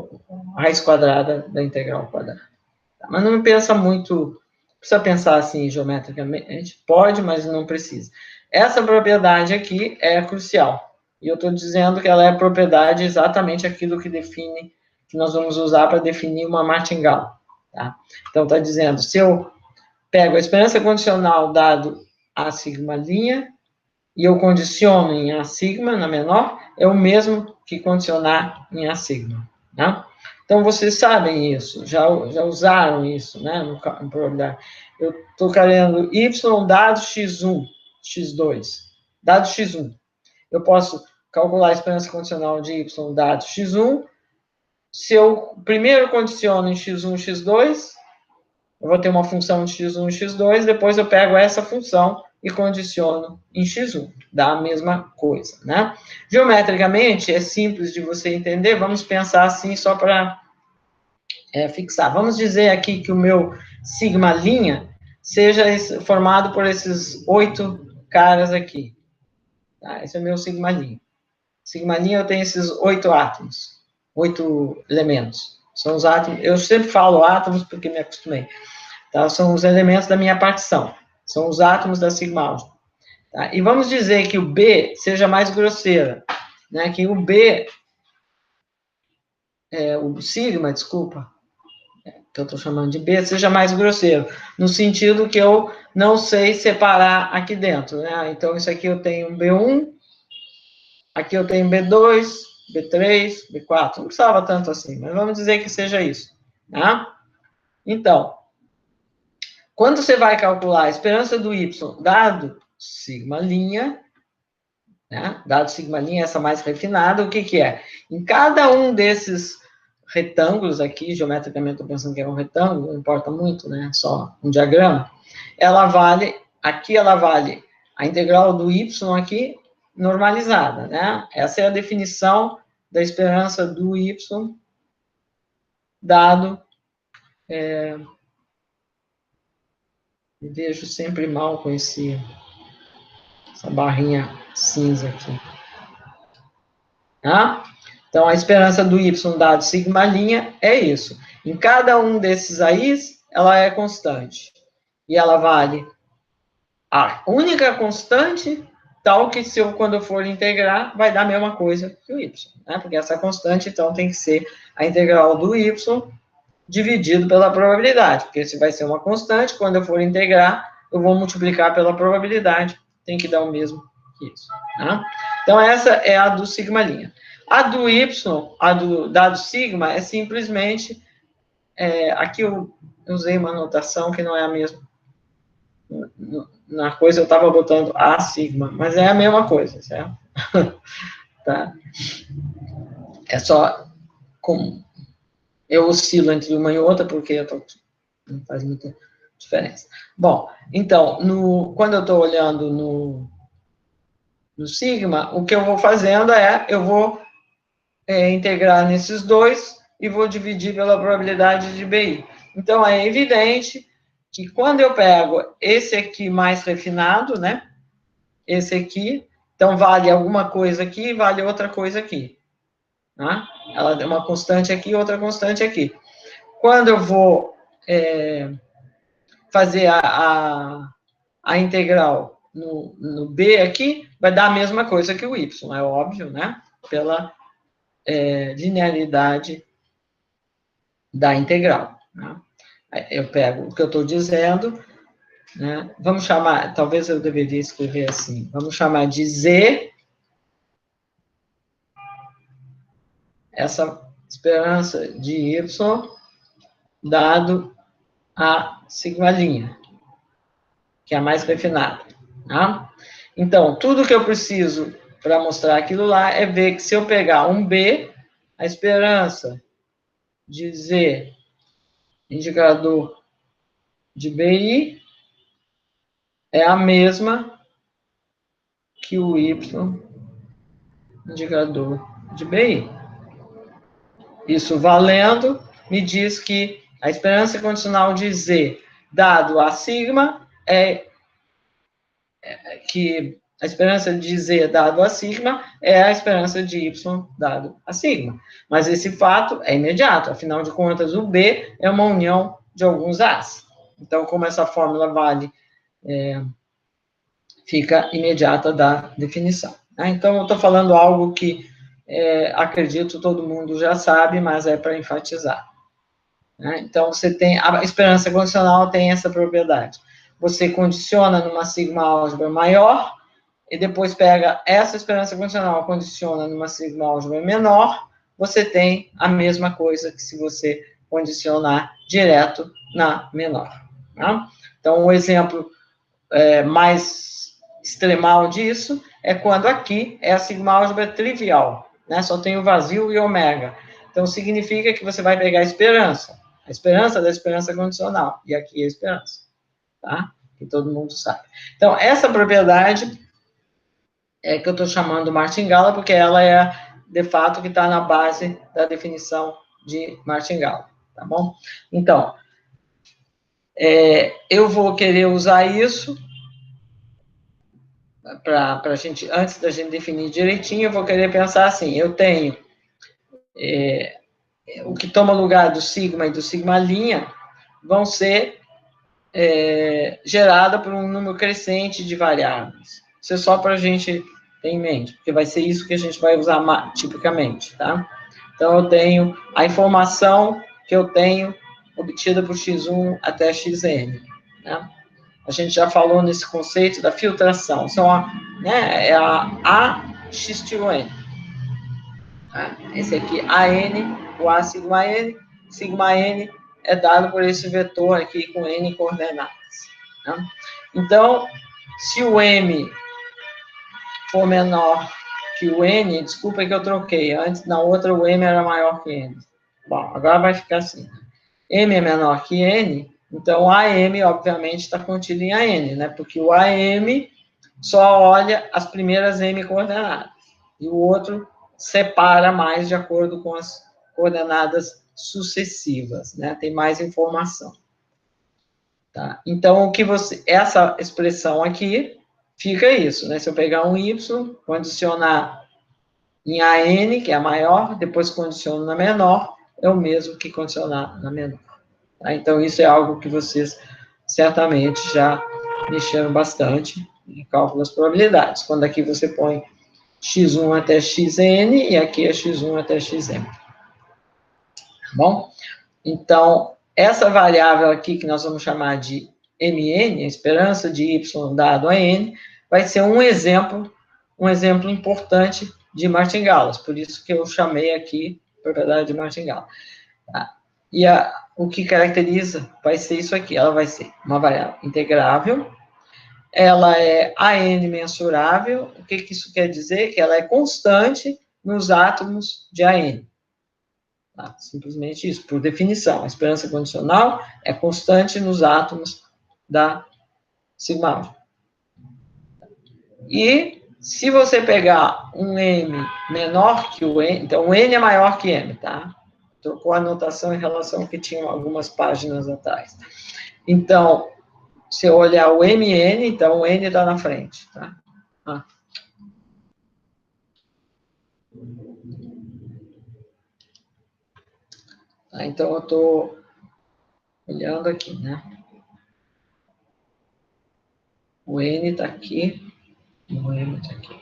a raiz quadrada da integral quadrada. Mas não pensa muito, precisa pensar assim geometricamente, pode, mas não precisa. Essa propriedade aqui é crucial, e eu estou dizendo que ela é propriedade exatamente aquilo que define, que nós vamos usar para definir uma martingale, tá? Então, está dizendo, se eu pego a esperança condicional dado a sigma linha, e eu condiciono em A sigma, na menor, é o mesmo que condicionar em A sigma, né? Então, vocês sabem isso, já usaram isso, né, no probabilidade. Eu estou querendo y dado x1, x2, dado x1. Eu posso calcular a esperança condicional de y dado x1. Se eu primeiro condiciono em x1, x2, eu vou ter uma função de x1 e x2, depois eu pego essa função e condiciono em x1, dá a mesma coisa, né? Geometricamente, é simples de você entender, vamos pensar assim só para fixar. Vamos dizer aqui que o meu sigma linha seja formado por esses 8 caras aqui. Tá? Esse é o meu sigma linha. Sigma linha eu tenho esses 8 átomos, 8 elementos. São os átomos, eu sempre falo átomos porque me acostumei. Tá? São os elementos da minha partição. São os átomos da sigma álgebra. Tá? E vamos dizer que o B seja mais grosseira. Né? Que o B, o sigma, desculpa, que eu estou chamando de B, seja mais grosseiro. No sentido que eu não sei separar aqui dentro. Né? Então, isso aqui eu tenho um B1, aqui eu tenho B2, B3, B4. Não precisava tanto assim, mas vamos dizer que seja isso. Tá? Então, quando você vai calcular a esperança do Y dado sigma linha, né? Dado sigma linha, essa mais refinada, o que que é? Em cada um desses retângulos aqui, geometricamente estou pensando que é um retângulo, não importa muito, né? Só um diagrama, ela vale a integral do Y aqui normalizada, né? Essa é a definição da esperança do Y dado... me vejo sempre mal com essa barrinha cinza aqui. Tá? Então, a esperança do Y dado sigma linha é isso. Em cada um desses aí, ela é constante. E ela vale a única constante, tal que se eu, quando eu for integrar, vai dar a mesma coisa que o Y. Né? Porque essa constante, então, tem que ser a integral do Y dividido pela probabilidade. Porque se vai ser uma constante, quando eu for integrar, eu vou multiplicar pela probabilidade. Tem que dar o mesmo que isso. Tá? Então, essa é a do sigma linha. A do Y, a do dado sigma, é simplesmente... aqui eu usei uma notação que não é a mesma. Na coisa eu estava botando A sigma, mas é a mesma coisa, certo? Tá? É só... eu oscilo entre uma e outra, porque não faz muita diferença. Bom, então, quando eu estou olhando no sigma, o que eu vou fazendo eu vou integrar nesses dois e vou dividir pela probabilidade de BI. Então, é evidente que quando eu pego esse aqui mais refinado, né? Esse aqui, então vale alguma coisa aqui, vale outra coisa aqui. Né? Ela é uma constante aqui, outra constante aqui. Quando eu vou fazer a integral no B aqui, vai dar a mesma coisa que o Y, é óbvio, né? Pela linearidade da integral. Né? Eu pego o que eu estou dizendo, né? Vamos chamar, talvez eu deveria escrever assim, vamos chamar de Z, essa esperança de Y, dado a sigma linha, que é a mais refinada. Tá? Então, tudo que eu preciso para mostrar aquilo lá é ver que se eu pegar um B, a esperança de Z, indicador de BI, é a mesma que o Y, indicador de BI. Isso valendo, me diz que a esperança condicional de Z, dado a sigma, que A esperança de Z dado a sigma é a esperança de Y dado a sigma. Mas esse fato é imediato, afinal de contas, o B é uma união de alguns As. Então, como essa fórmula vale, fica imediata da definição. Né? Então, eu estou falando algo que acredito todo mundo já sabe, mas é para enfatizar. Né? Então, você tem, a esperança condicional tem essa propriedade. Você condiciona numa sigma álgebra maior, e depois pega essa esperança condicional, condiciona numa sigma álgebra menor, você tem a mesma coisa que se você condicionar direto na menor. Tá? Então, o exemplo mais extremal disso é quando aqui é a sigma álgebra trivial, né? Só tem o vazio e ômega. Então, significa que você vai pegar a esperança da esperança condicional, e aqui é a esperança, tá? Que todo mundo sabe. Então, essa propriedade é que eu estou chamando martingala, porque ela é, de fato, que está na base da definição de martingala, tá bom? Então, eu vou querer usar isso para a gente, antes da gente definir direitinho, eu vou querer pensar assim, eu tenho o que toma lugar do sigma e do sigma' vão ser gerada por um número crescente de variáveis. Isso é só para a gente ter em mente, porque vai ser isso que a gente vai usar tipicamente, tá? Então, eu tenho a informação que eu tenho obtida por x1 até xn, né? A gente já falou nesse conceito da filtração, é a x tio n. Tá? Esse aqui, AN, o A sigma n é dado por esse vetor aqui com n coordenadas. Né? Então, se o m for menor que o n, desculpa que eu troquei, antes na outra o m era maior que n. Bom, agora vai ficar assim. M é menor que n, então AM, obviamente, está contido em AN, né? Porque o AM só olha as primeiras M coordenadas, e o outro separa mais de acordo com as coordenadas sucessivas, né? Tem mais informação. Tá? Então, essa expressão aqui, fica isso, né? Se eu pegar um Y, condicionar em AN, que é a maior, depois condiciono na menor, é o mesmo que condicionar na menor. Tá? Então, isso é algo que vocês certamente já mexeram bastante em cálculo das probabilidades. Quando aqui você põe x1 até xn, e aqui é x1 até xm. Tá bom? Então, essa variável aqui, que nós vamos chamar de mn, a esperança de y dado a n, vai ser um exemplo importante de martingalas, por isso que eu chamei aqui propriedade de martingala. Tá? E o que caracteriza vai ser isso aqui, ela vai ser uma variável integrável, ela é AN mensurável, o que isso quer dizer? Que ela é constante nos átomos de AN. Tá? Simplesmente isso, por definição. A esperança condicional é constante nos átomos da sigma. E se você pegar um M menor que o N, então o N é maior que M, tá? Trocou a anotação em relação ao que tinha algumas páginas atrás. Então, se eu olhar o MN, então o N está na frente, tá? Então, eu estou olhando aqui, né? O N está aqui, e o M está aqui.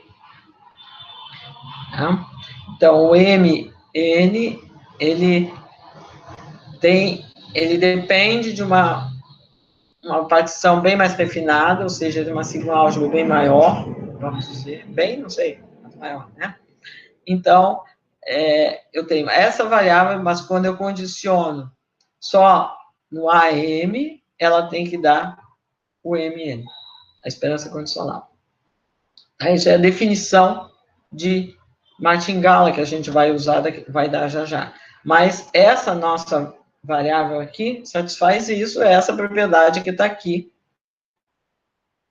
Tá? Então, o MN, ele depende de uma partição bem mais refinada, ou seja, de uma sigma álgebra bem maior, vamos dizer, bem, não sei, maior, né? Então, eu tenho essa variável, mas quando eu condiciono só no AM, ela tem que dar o MN, a esperança condicional. Isso é a definição de martingala que a gente vai usar, vai dar já já. Mas essa nossa variável aqui satisfaz isso, é essa propriedade que está aqui.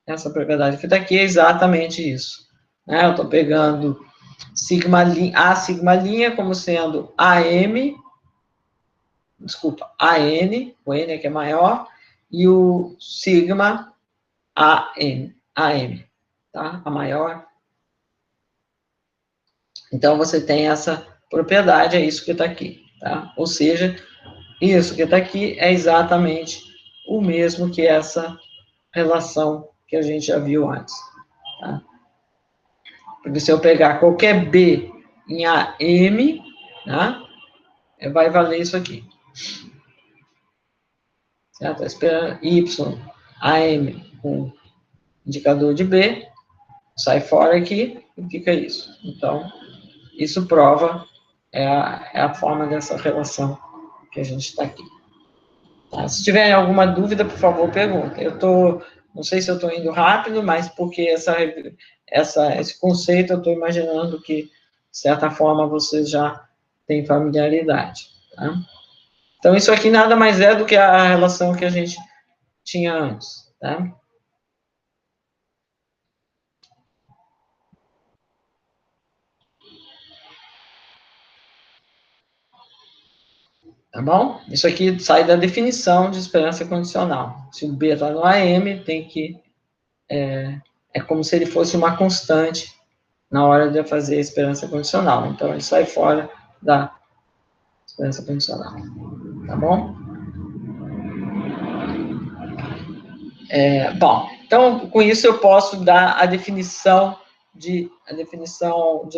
Essa propriedade que está aqui é exatamente isso. Né? Eu estou pegando a sigma' como sendo AM, desculpa, AN, o N é que é maior, e o sigma AM. tá? A maior. Então, você tem essa propriedade, é isso que está aqui, tá? Ou seja, isso que está aqui é exatamente o mesmo que essa relação que a gente já viu antes, tá? Porque se eu pegar qualquer B em AM, tá? Vai valer isso aqui. Certo? Esperando Y, AM com indicador de B, sai fora aqui e fica isso. Então, isso prova, é a forma dessa relação que a gente está aqui. Tá? Se tiverem alguma dúvida, por favor, pergunta. Não sei se eu estou indo rápido, mas porque esse conceito eu estou imaginando que, de certa forma, vocês já têm familiaridade. Tá? Então, isso aqui nada mais é do que a relação que a gente tinha antes. Tá? Tá bom? Isso aqui sai da definição de esperança condicional. Se o B está no AM, tem que... É como se ele fosse uma constante na hora de fazer a esperança condicional. Então, ele sai fora da esperança condicional. Tá bom? Bom, então, com isso eu posso dar a definição de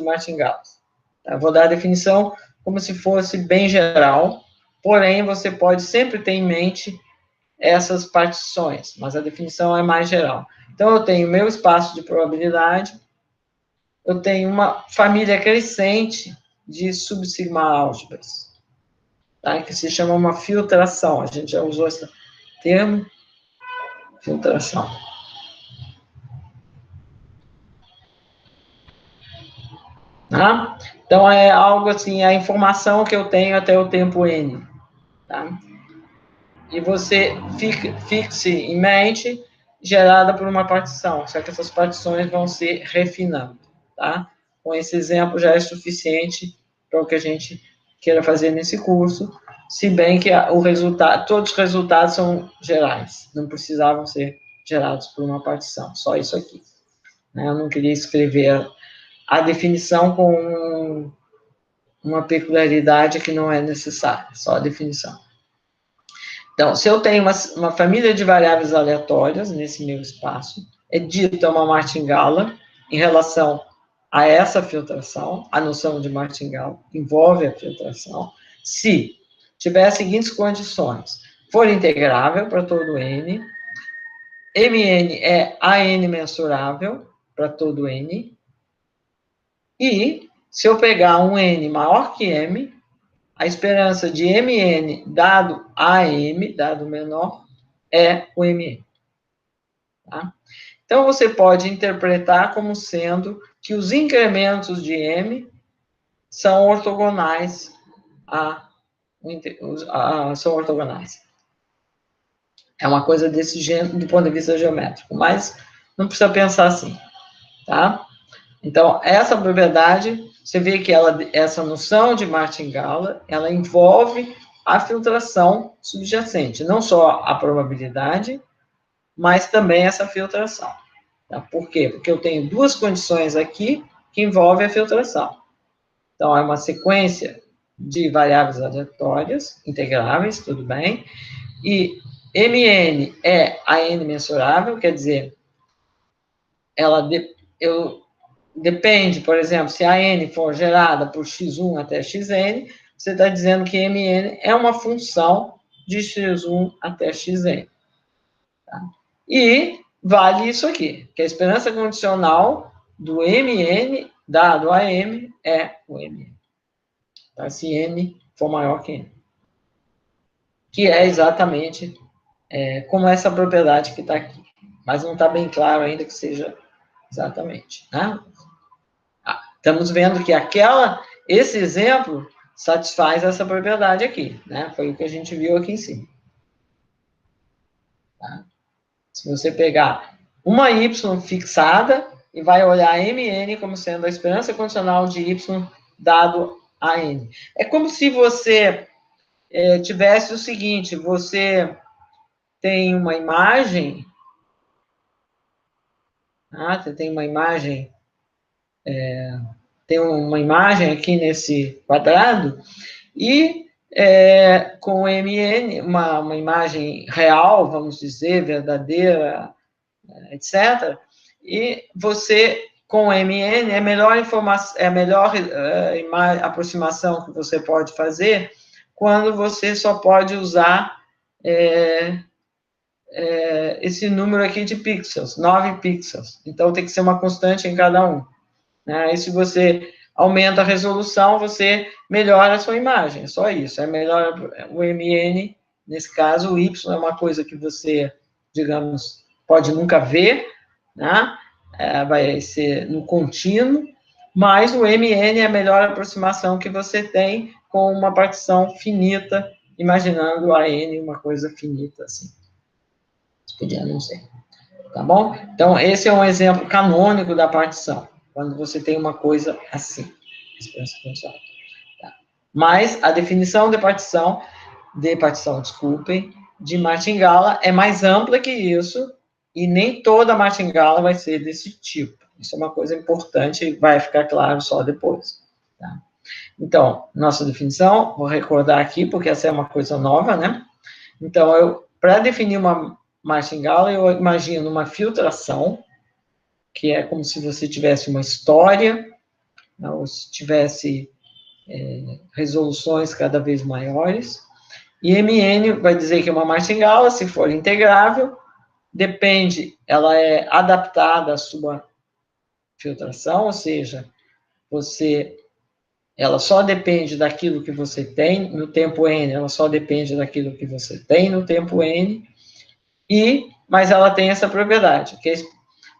Martin-Gauss. Tá? Vou dar a definição como se fosse bem geral, porém, você pode sempre ter em mente essas partições, mas a definição é mais geral. Então, eu tenho meu espaço de probabilidade, eu tenho uma família crescente de subsigma-álgebras, tá? Que se chama uma filtração. A gente já usou esse termo, filtração. Tá? Então, é algo assim, a informação que eu tenho até o tempo n. Tá? E você fixe em mente, gerada por uma partição, só que essas partições vão se refinando. Tá? Com esse exemplo já é suficiente para o que a gente queira fazer nesse curso, se bem que todos os resultados são gerais, não precisavam ser gerados por uma partição, só isso aqui. Né? Eu não queria escrever a definição com uma peculiaridade que não é necessária, só a definição. Então, se eu tenho uma família de variáveis aleatórias nesse meu espaço, é dita uma martingala em relação a essa filtração, a noção de martingala envolve a filtração, se tiver as seguintes condições: for integrável para todo n, Mn é AN mensurável para todo n, e se eu pegar um n maior que m, a esperança de Mn dado AM, dado menor, é o Mn. Tá? Então, você pode interpretar como sendo que os incrementos de M são ortogonais são ortogonais. É uma coisa desse gênero do ponto de vista geométrico, mas não precisa pensar assim, tá? Então, essa propriedade, você vê que essa noção de martingala, ela envolve a filtração subjacente, não só a probabilidade, mas também essa filtração. Tá? Por quê? Porque eu tenho duas condições aqui que envolvem a filtração. Então, é uma sequência de variáveis aleatórias, integráveis, tudo bem, e Mn é a n mensurável, quer dizer, depende, por exemplo, se a n for gerada por x1 até xn, você está dizendo que Mn é uma função de x1 até xn. Tá? E vale isso aqui, que a esperança condicional do Mn dado a m é o Mn. Tá? Se n for maior que n. Que é exatamente como essa propriedade que está aqui. Mas não está bem claro ainda que seja exatamente. Né? Estamos vendo que esse exemplo satisfaz essa propriedade aqui, né? Foi o que a gente viu aqui em cima. Tá? Se você pegar uma y fixada e vai olhar Mn como sendo a esperança condicional de y dado a n. É como se você tivesse o seguinte, você tem uma imagem, Tá? Você tem uma imagem, aqui nesse quadrado, e com o MN, uma imagem real, vamos dizer, verdadeira, etc. E você, com o MN, é a melhor informação, é a melhor aproximação que você pode fazer quando você só pode usar esse número aqui de pixels, 9 pixels. Então, tem que ser uma constante em cada um. Né? E se você aumenta a resolução, você melhora a sua imagem. É só isso. É melhor o MN, nesse caso, o Y é uma coisa que você, digamos, pode nunca ver, né? Vai ser no contínuo, mas o MN é a melhor aproximação que você tem com uma partição finita, imaginando a N uma coisa finita, assim. Podia não ser. Tá bom? Então, esse é um exemplo canônico da partição, quando você tem uma coisa assim. Tá? Mas a definição de partição, desculpem, de martingala é mais ampla que isso, e nem toda martingala vai ser desse tipo. Isso é uma coisa importante e vai ficar claro só depois. Tá? Então, nossa definição, vou recordar aqui, porque essa é uma coisa nova, né? Então, para definir uma martingala, eu imagino uma filtração, que é como se você tivesse uma história, ou se tivesse resoluções cada vez maiores, e MN vai dizer que é uma martingala, se for integrável, depende, ela é adaptada à sua filtração, ou seja, ela só depende daquilo que você tem no tempo n, ela só depende daquilo que você tem no tempo n, mas ela tem essa propriedade, que é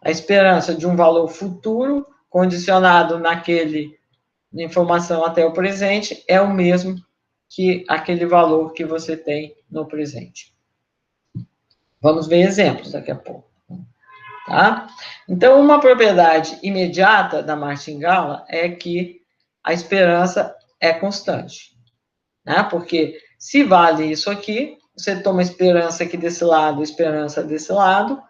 a esperança de um valor futuro condicionado naquele informação até o presente é o mesmo que aquele valor que você tem no presente. Vamos ver exemplos daqui a pouco. Tá? Então, uma propriedade imediata da martingala é que a esperança é constante. Né? Porque se vale isso aqui, você toma esperança aqui desse lado, esperança desse lado,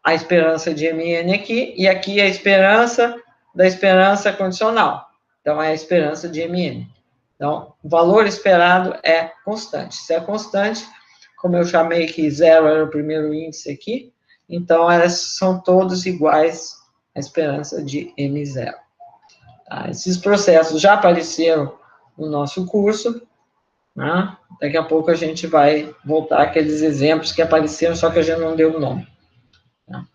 a esperança de MN aqui, e aqui a esperança da esperança condicional. Então, é a esperança de MN. Então, o valor esperado é constante. Se é constante, como eu chamei que 0 era o primeiro índice aqui, então elas são todos iguais à esperança de M0. Tá? Esses processos já apareceram no nosso curso, né? Daqui a pouco a gente vai voltar àqueles exemplos que apareceram, só que a gente não deu o nome. Tá?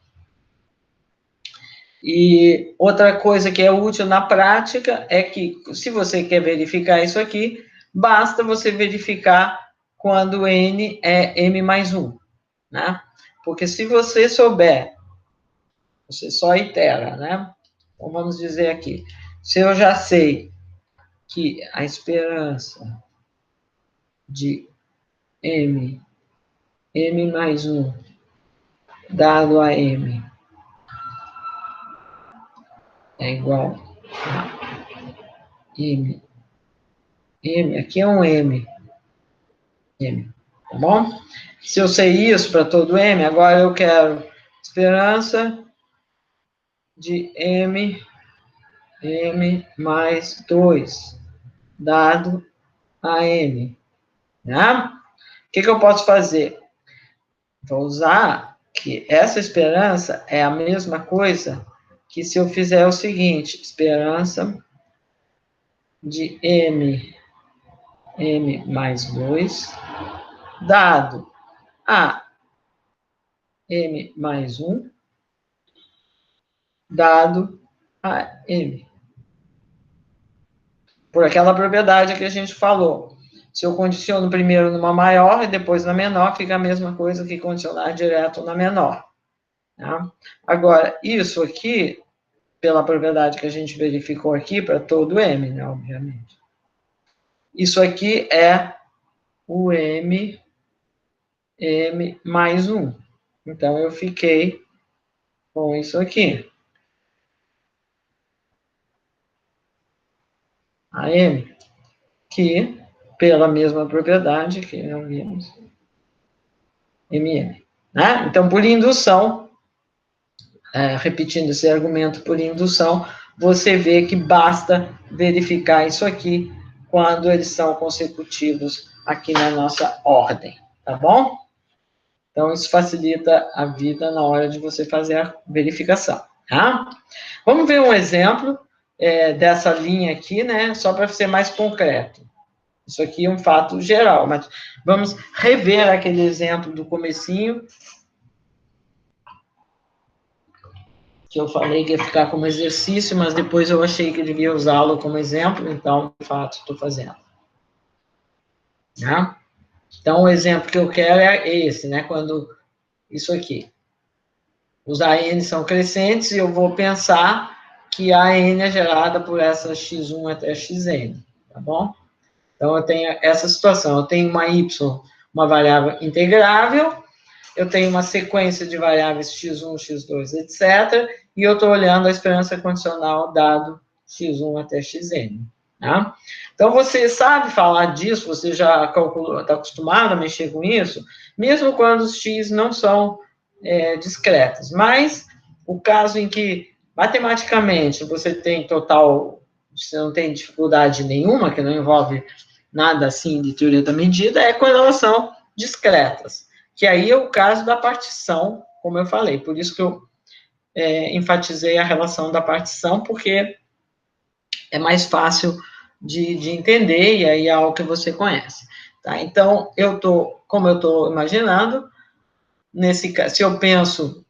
E outra coisa que é útil na prática é que, se você quer verificar isso aqui, basta você verificar quando n é m mais 1, né? Porque se você souber, você só itera, né? Então, vamos dizer aqui, se eu já sei que a esperança de m mais 1, dado a m, é igual a m, aqui é um m, tá bom? Se eu sei isso para todo m, agora eu quero esperança de m mais 2, dado a m, né? O que eu posso fazer? Vou usar que essa esperança é a mesma coisa que se eu fizer o seguinte, esperança de m mais 2, dado a m mais 1, dado a m. Por aquela propriedade que a gente falou. Se eu condiciono primeiro numa maior e depois na menor, fica a mesma coisa que condicionar direto na menor. Tá? Agora, isso aqui, pela propriedade que a gente verificou aqui, para todo m, né, obviamente. Isso aqui é o m mais 1. Então, eu fiquei com isso aqui. A m, que, pela mesma propriedade que nós vimos, mm. Né? Então, por indução, repetindo esse argumento por indução, você vê que basta verificar isso aqui quando eles são consecutivos aqui na nossa ordem, tá bom? Então, isso facilita a vida na hora de você fazer a verificação, tá? Vamos ver um exemplo dessa linha aqui, né? Só para ser mais concreto. Isso aqui é um fato geral, mas vamos rever aquele exemplo do comecinho, que eu falei que ia ficar como exercício, mas depois eu achei que devia usá-lo como exemplo, então, de fato, estou fazendo. Né? Então, o exemplo que eu quero é esse, né? Quando isso aqui. Os AN são crescentes e eu vou pensar que a N é gerada por essa x1 até xn, tá bom? Então, eu tenho essa situação. Eu tenho uma y, uma variável integrável, eu tenho uma sequência de variáveis x1, x2, etc., e eu estou olhando a esperança condicional dado x1 até xn. Tá? Então, você sabe falar disso, você já calculou, está acostumado a mexer com isso, mesmo quando os x não são discretas. Mas, o caso em que, matematicamente, você tem total, você não tem dificuldade nenhuma, que não envolve nada assim de teoria da medida, é quando elas são discretas. Que aí é o caso da partição, como eu falei. Por isso que eu enfatizei a relação da partição, porque é mais fácil de entender, e aí é algo que você conhece. Tá? Então, como eu estou imaginando, nesse caso, se eu penso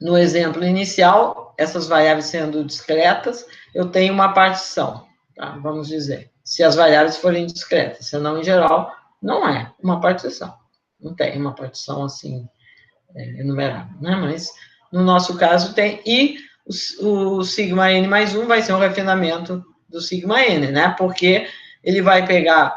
no exemplo inicial, essas variáveis sendo discretas, eu tenho uma partição, tá? Vamos dizer. Se as variáveis forem discretas, senão, em geral, não é uma partição. Não tem uma partição assim, enumerável, né? Mas, no nosso caso, tem. E o sigma n mais 1 vai ser um refinamento do sigma n, né? Porque ele vai pegar.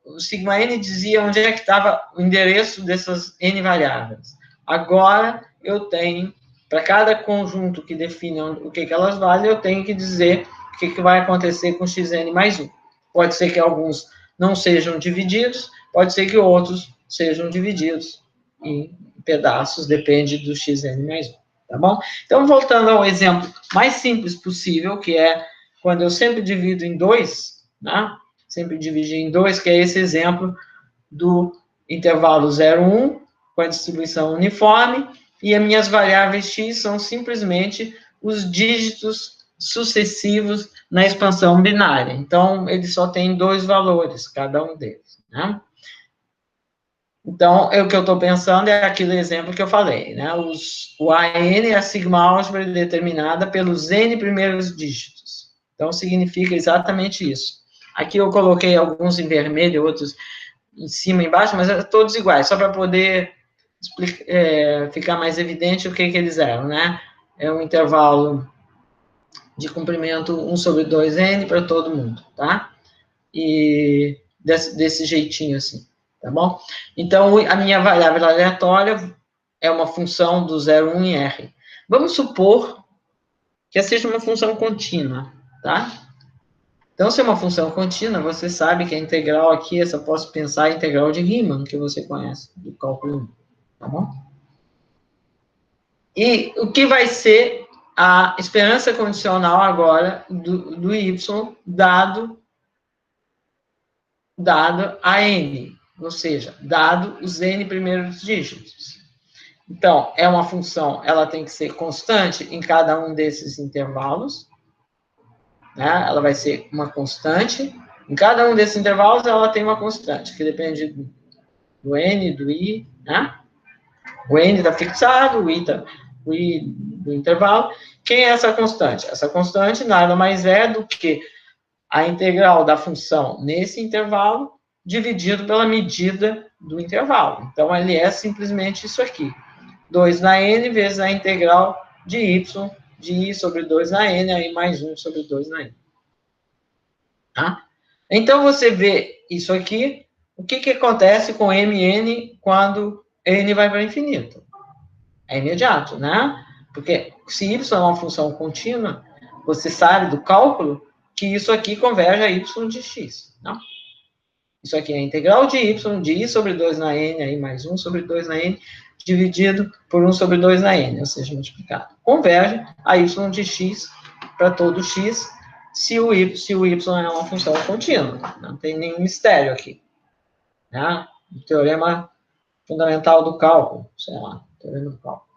O sigma n dizia onde é que estava o endereço dessas n variáveis. Agora, eu tenho, para cada conjunto que define o que elas valem, eu tenho que dizer o que vai acontecer com xn mais 1. Pode ser que alguns não sejam divididos, pode ser que outros sejam divididos em pedaços, depende do xn mais 1, tá bom? Então, voltando ao exemplo mais simples possível, que é quando eu sempre divido em 2, né? Sempre dividir em 2, que é esse exemplo do intervalo 0, 1, com a distribuição uniforme, e as minhas variáveis x são simplesmente os dígitos sucessivos na expansão binária. Então, ele só tem 2 valores, cada um deles, né? Então, o que eu estou pensando é aquele exemplo que eu falei, né? O AN é a sigma álgebra determinada pelos n primeiros dígitos. Então, significa exatamente isso. Aqui eu coloquei alguns em vermelho, outros em cima e embaixo, mas todos iguais, só para poder ficar mais evidente o que eles eram, né? É um intervalo de comprimento 1 sobre 2n para todo mundo, tá? E desse jeitinho assim, tá bom? Então, a minha variável aleatória é uma função do 0, 1 em R. Vamos supor que seja uma função contínua, tá? Então, se é uma função contínua, você sabe que a integral aqui, eu só posso pensar a integral de Riemann, que você conhece, do cálculo 1, tá bom? E o que vai ser a esperança condicional agora do y, dado a n, ou seja, dado os n primeiros dígitos. Então, é uma função, ela tem que ser constante em cada um desses intervalos, né? Ela vai ser uma constante. Em cada um desses intervalos, ela tem uma constante, que depende do n, do i, né? O n está fixado, o i do intervalo. Quem é essa constante? Essa constante nada mais é do que a integral da função nesse intervalo dividido pela medida do intervalo. Então, ele é simplesmente isso aqui. 2 na n vezes a integral de y de i sobre 2 na n, aí mais 1 sobre 2 na n. Tá? Então, você vê isso aqui, o que acontece com mn quando n vai para o infinito? É imediato, né? Porque se y é uma função contínua, você sabe do cálculo que isso aqui converge a y de x, não? Isso aqui é a integral de y de i sobre 2 na n, aí mais 1 sobre 2 na n, dividido por 1 sobre 2 na n, ou seja, multiplicado. Converge a y de x para todo x, se o y é uma função contínua. Não tem nenhum mistério aqui. Né? O teorema fundamental do cálculo, sei lá, teorema do cálculo.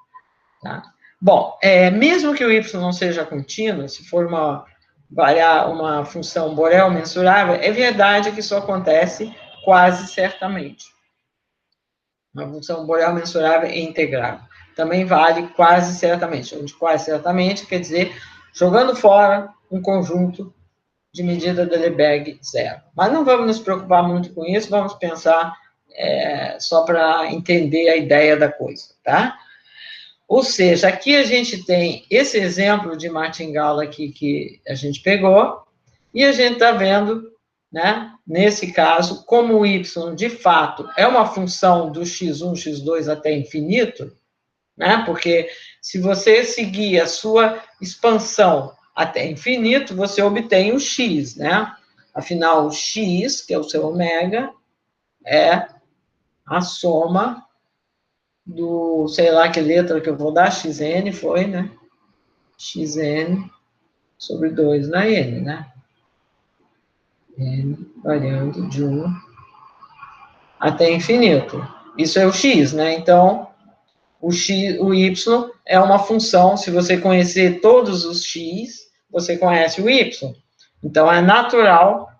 Tá? Bom, mesmo que o y não seja contínuo, se for uma função Borel mensurável, é verdade que isso acontece quase certamente. Uma função Borel mensurável é integrável. Também vale quase certamente. Onde quase certamente quer dizer jogando fora um conjunto de medida de Lebesgue zero. Mas não vamos nos preocupar muito com isso, vamos pensar só para entender a ideia da coisa, tá? Ou seja, aqui a gente tem esse exemplo de martingala aqui que a gente pegou, e a gente está vendo, né, nesse caso, como o y, de fato, é uma função do x1, x2 até infinito, né, porque se você seguir a sua expansão até infinito, você obtém o x, né? Afinal, o x, que é o seu ômega, é a soma do, sei lá que letra que eu vou dar, xn foi, né? Xn sobre 2 na n, né? N variando de 1 até infinito. Isso é o x, né? Então, o y é uma função, se você conhecer todos os x, você conhece o y. Então, é natural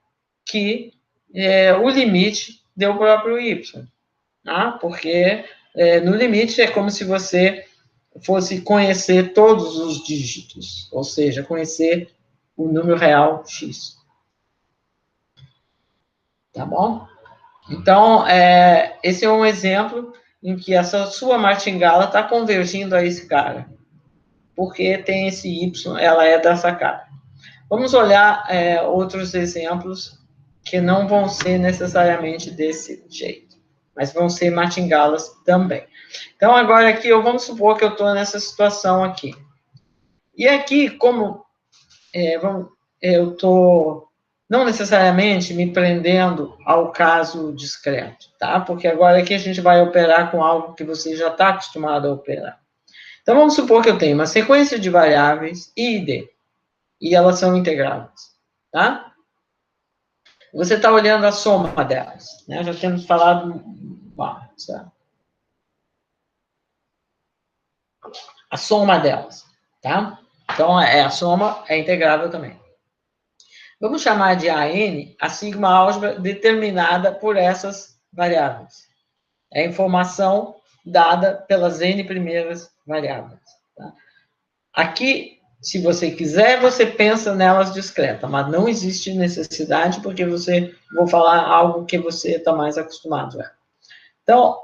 que o limite dê o próprio y. Tá? Porque, no limite, é como se você fosse conhecer todos os dígitos, ou seja, conhecer o número real x. Tá bom? Então, esse é um exemplo em que essa sua martingala está convergindo a esse cara, porque tem esse y, ela é dessa cara. Vamos olhar outros exemplos que não vão ser necessariamente desse jeito, mas vão ser martingalas também. Então, agora aqui, vamos supor que eu estou nessa situação aqui. E aqui, como eu estou não necessariamente me prendendo ao caso discreto, tá? Porque agora aqui a gente vai operar com algo que você já está acostumado a operar. Então, vamos supor que eu tenho uma sequência de variáveis I e D, e elas são integráveis, tá? Você está olhando a soma delas, né? Já temos falado... a soma delas, tá? Então, a soma é integrável também. Vamos chamar de AN a sigma álgebra determinada por essas variáveis. É a informação dada pelas N primeiras variáveis. Tá? Aqui, se você quiser, você pensa nelas discreta, mas não existe necessidade, porque vou falar algo que você está mais acostumado. Então,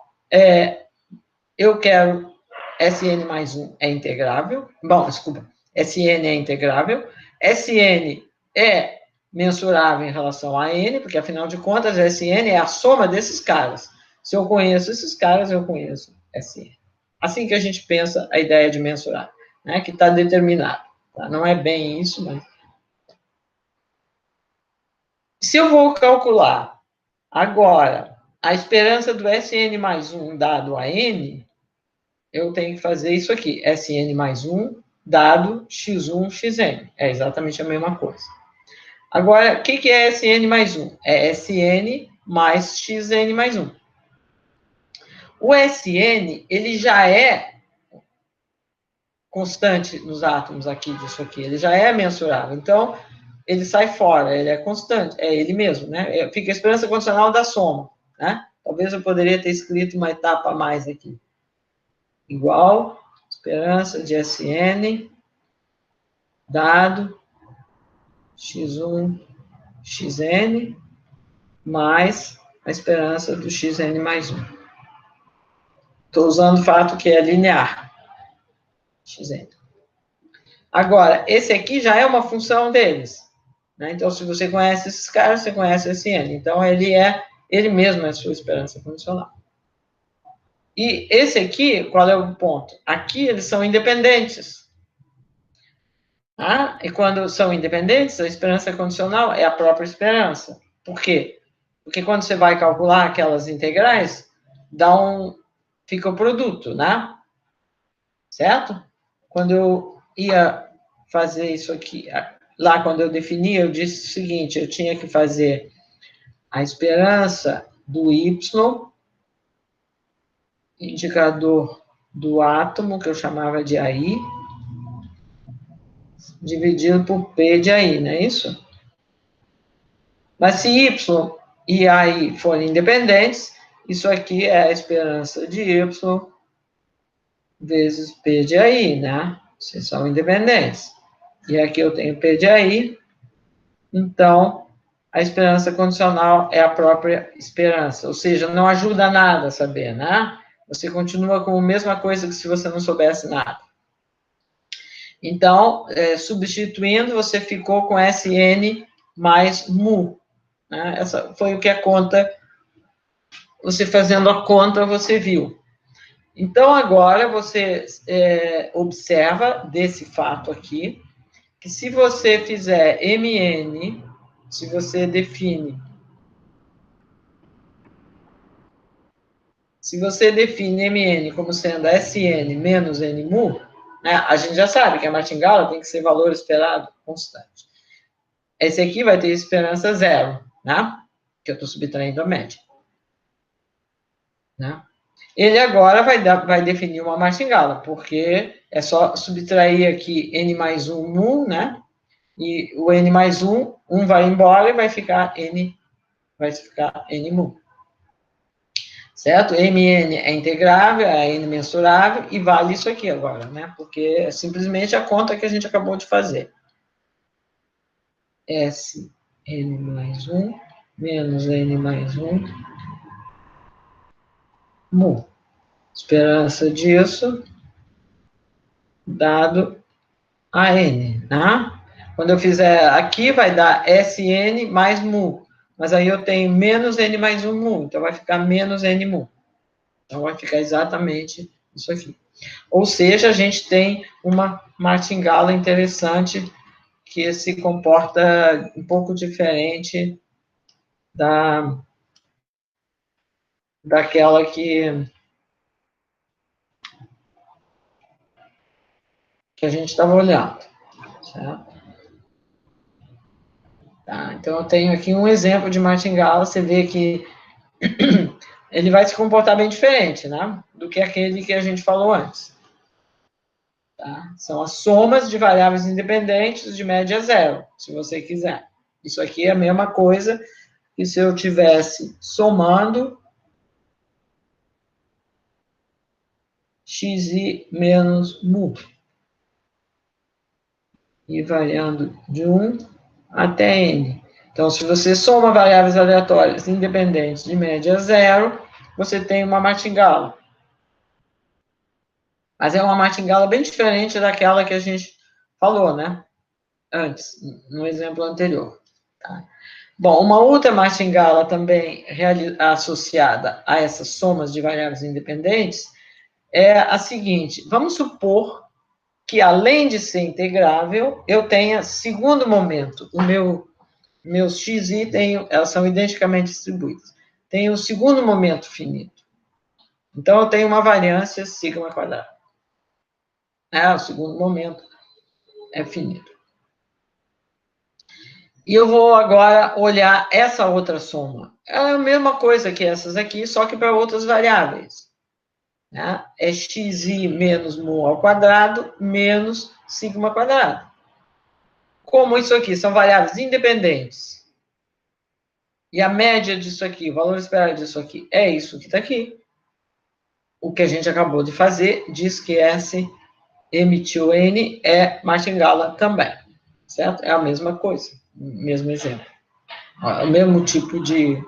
eu quero Sn mais 1 é integrável. Bom, desculpa. Sn é integrável. Sn é mensurável em relação a n, porque, afinal de contas, Sn é a soma desses caras. Se eu conheço esses caras, eu conheço Sn. Assim que a gente pensa a ideia de mensurar, né, que está determinado. Tá? Não é bem isso, mas... Se eu vou calcular agora a esperança do Sn mais 1 dado a n, eu tenho que fazer isso aqui, Sn mais 1 dado x1, xn. É exatamente a mesma coisa. Agora, o que é Sn mais 1? É Sn mais xn mais 1. O Sn, ele já é constante nos átomos aqui disso aqui, ele já é mensurável. Então, ele sai fora, ele é constante, é ele mesmo, né? Fica a esperança condicional da soma, né? Talvez eu poderia ter escrito uma etapa a mais aqui. Igual esperança de Sn dado x1, xn, mais a esperança do xn mais 1. Estou usando o fato que é linear. Xn. Agora, esse aqui já é uma função deles. Né? Então, se você conhece esses caras, você conhece Sn. Então, ele mesmo é a sua esperança condicional. E esse aqui, qual é o ponto? Aqui eles são independentes. E quando são independentes, a esperança condicional é a própria esperança. Por quê? Porque quando você vai calcular aquelas integrais, fica o produto, né? Certo? Quando eu ia fazer isso aqui, lá quando eu defini, eu disse o seguinte, eu tinha que fazer a esperança do Y, indicador do átomo, que eu chamava de AI, dividido por P de AI, não é isso? Mas se Y e AI forem independentes, isso aqui é a esperança de Y vezes P de AI, né? Se são independentes. E aqui eu tenho P de AI, então a esperança condicional é a própria esperança, ou seja, não ajuda nada a saber, né? Você continua com a mesma coisa que se você não soubesse nada. Então, substituindo, você ficou com SN mais mu. Né? Essa foi o que a conta, você fazendo a conta, você viu. Então, agora você observa desse fato aqui, que se você fizer MN, se você define MN como sendo SN menos N mu, né, a gente já sabe que a martingala tem que ser valor esperado constante. Esse aqui vai ter esperança zero, né? Que eu estou subtraindo a média. Né? Ele agora vai definir uma martingala, porque é só subtrair aqui n mais 1 mu, né? E o n mais 1, 1 vai embora e vai ficar n mu. Certo? Mn é integrável, é n mensurável, e vale isso aqui agora, né? Porque é simplesmente a conta que a gente acabou de fazer. Sn mais 1 menos n mais 1 mu. Esperança disso dado a n, né? Quando eu fizer aqui, vai dar Sn mais mu. Mas aí eu tenho menos n mais 1 mu, então vai ficar menos n mu. Então vai ficar exatamente isso aqui. Ou seja, a gente tem uma martingala interessante que se comporta um pouco diferente daquela que a gente estava olhando. Certo? Tá, então, eu tenho aqui um exemplo de martingala, você vê que ele vai se comportar bem diferente, né, do que aquele que a gente falou antes. Tá? São as somas de variáveis independentes de média zero, se você quiser. Isso aqui é a mesma coisa que se eu tivesse somando xi menos mu. E variando de 1 até n. Então, se você soma variáveis aleatórias independentes de média zero, você tem uma martingala. Mas é uma martingala bem diferente daquela que a gente falou, né? Antes, no exemplo anterior. Tá? Bom, uma outra martingala também associada a essas somas de variáveis independentes é a seguinte: vamos supor que, além de ser integrável, eu tenha segundo momento. Meus xi elas são identicamente distribuídas. Tem o segundo momento finito. Então, eu tenho uma variância sigma quadrada. O segundo momento é finito. E eu vou agora olhar essa outra soma. Ela é a mesma coisa que essas aqui, só que para outras variáveis. Né? É xi menos mu ao quadrado menos sigma quadrado. Como isso aqui são variáveis independentes, e a média disso aqui, o valor esperado disso aqui, é isso que está aqui. O que a gente acabou de fazer diz que S emitiu N é martingala também. Certo? É a mesma coisa, mesmo exemplo. O mesmo tipo de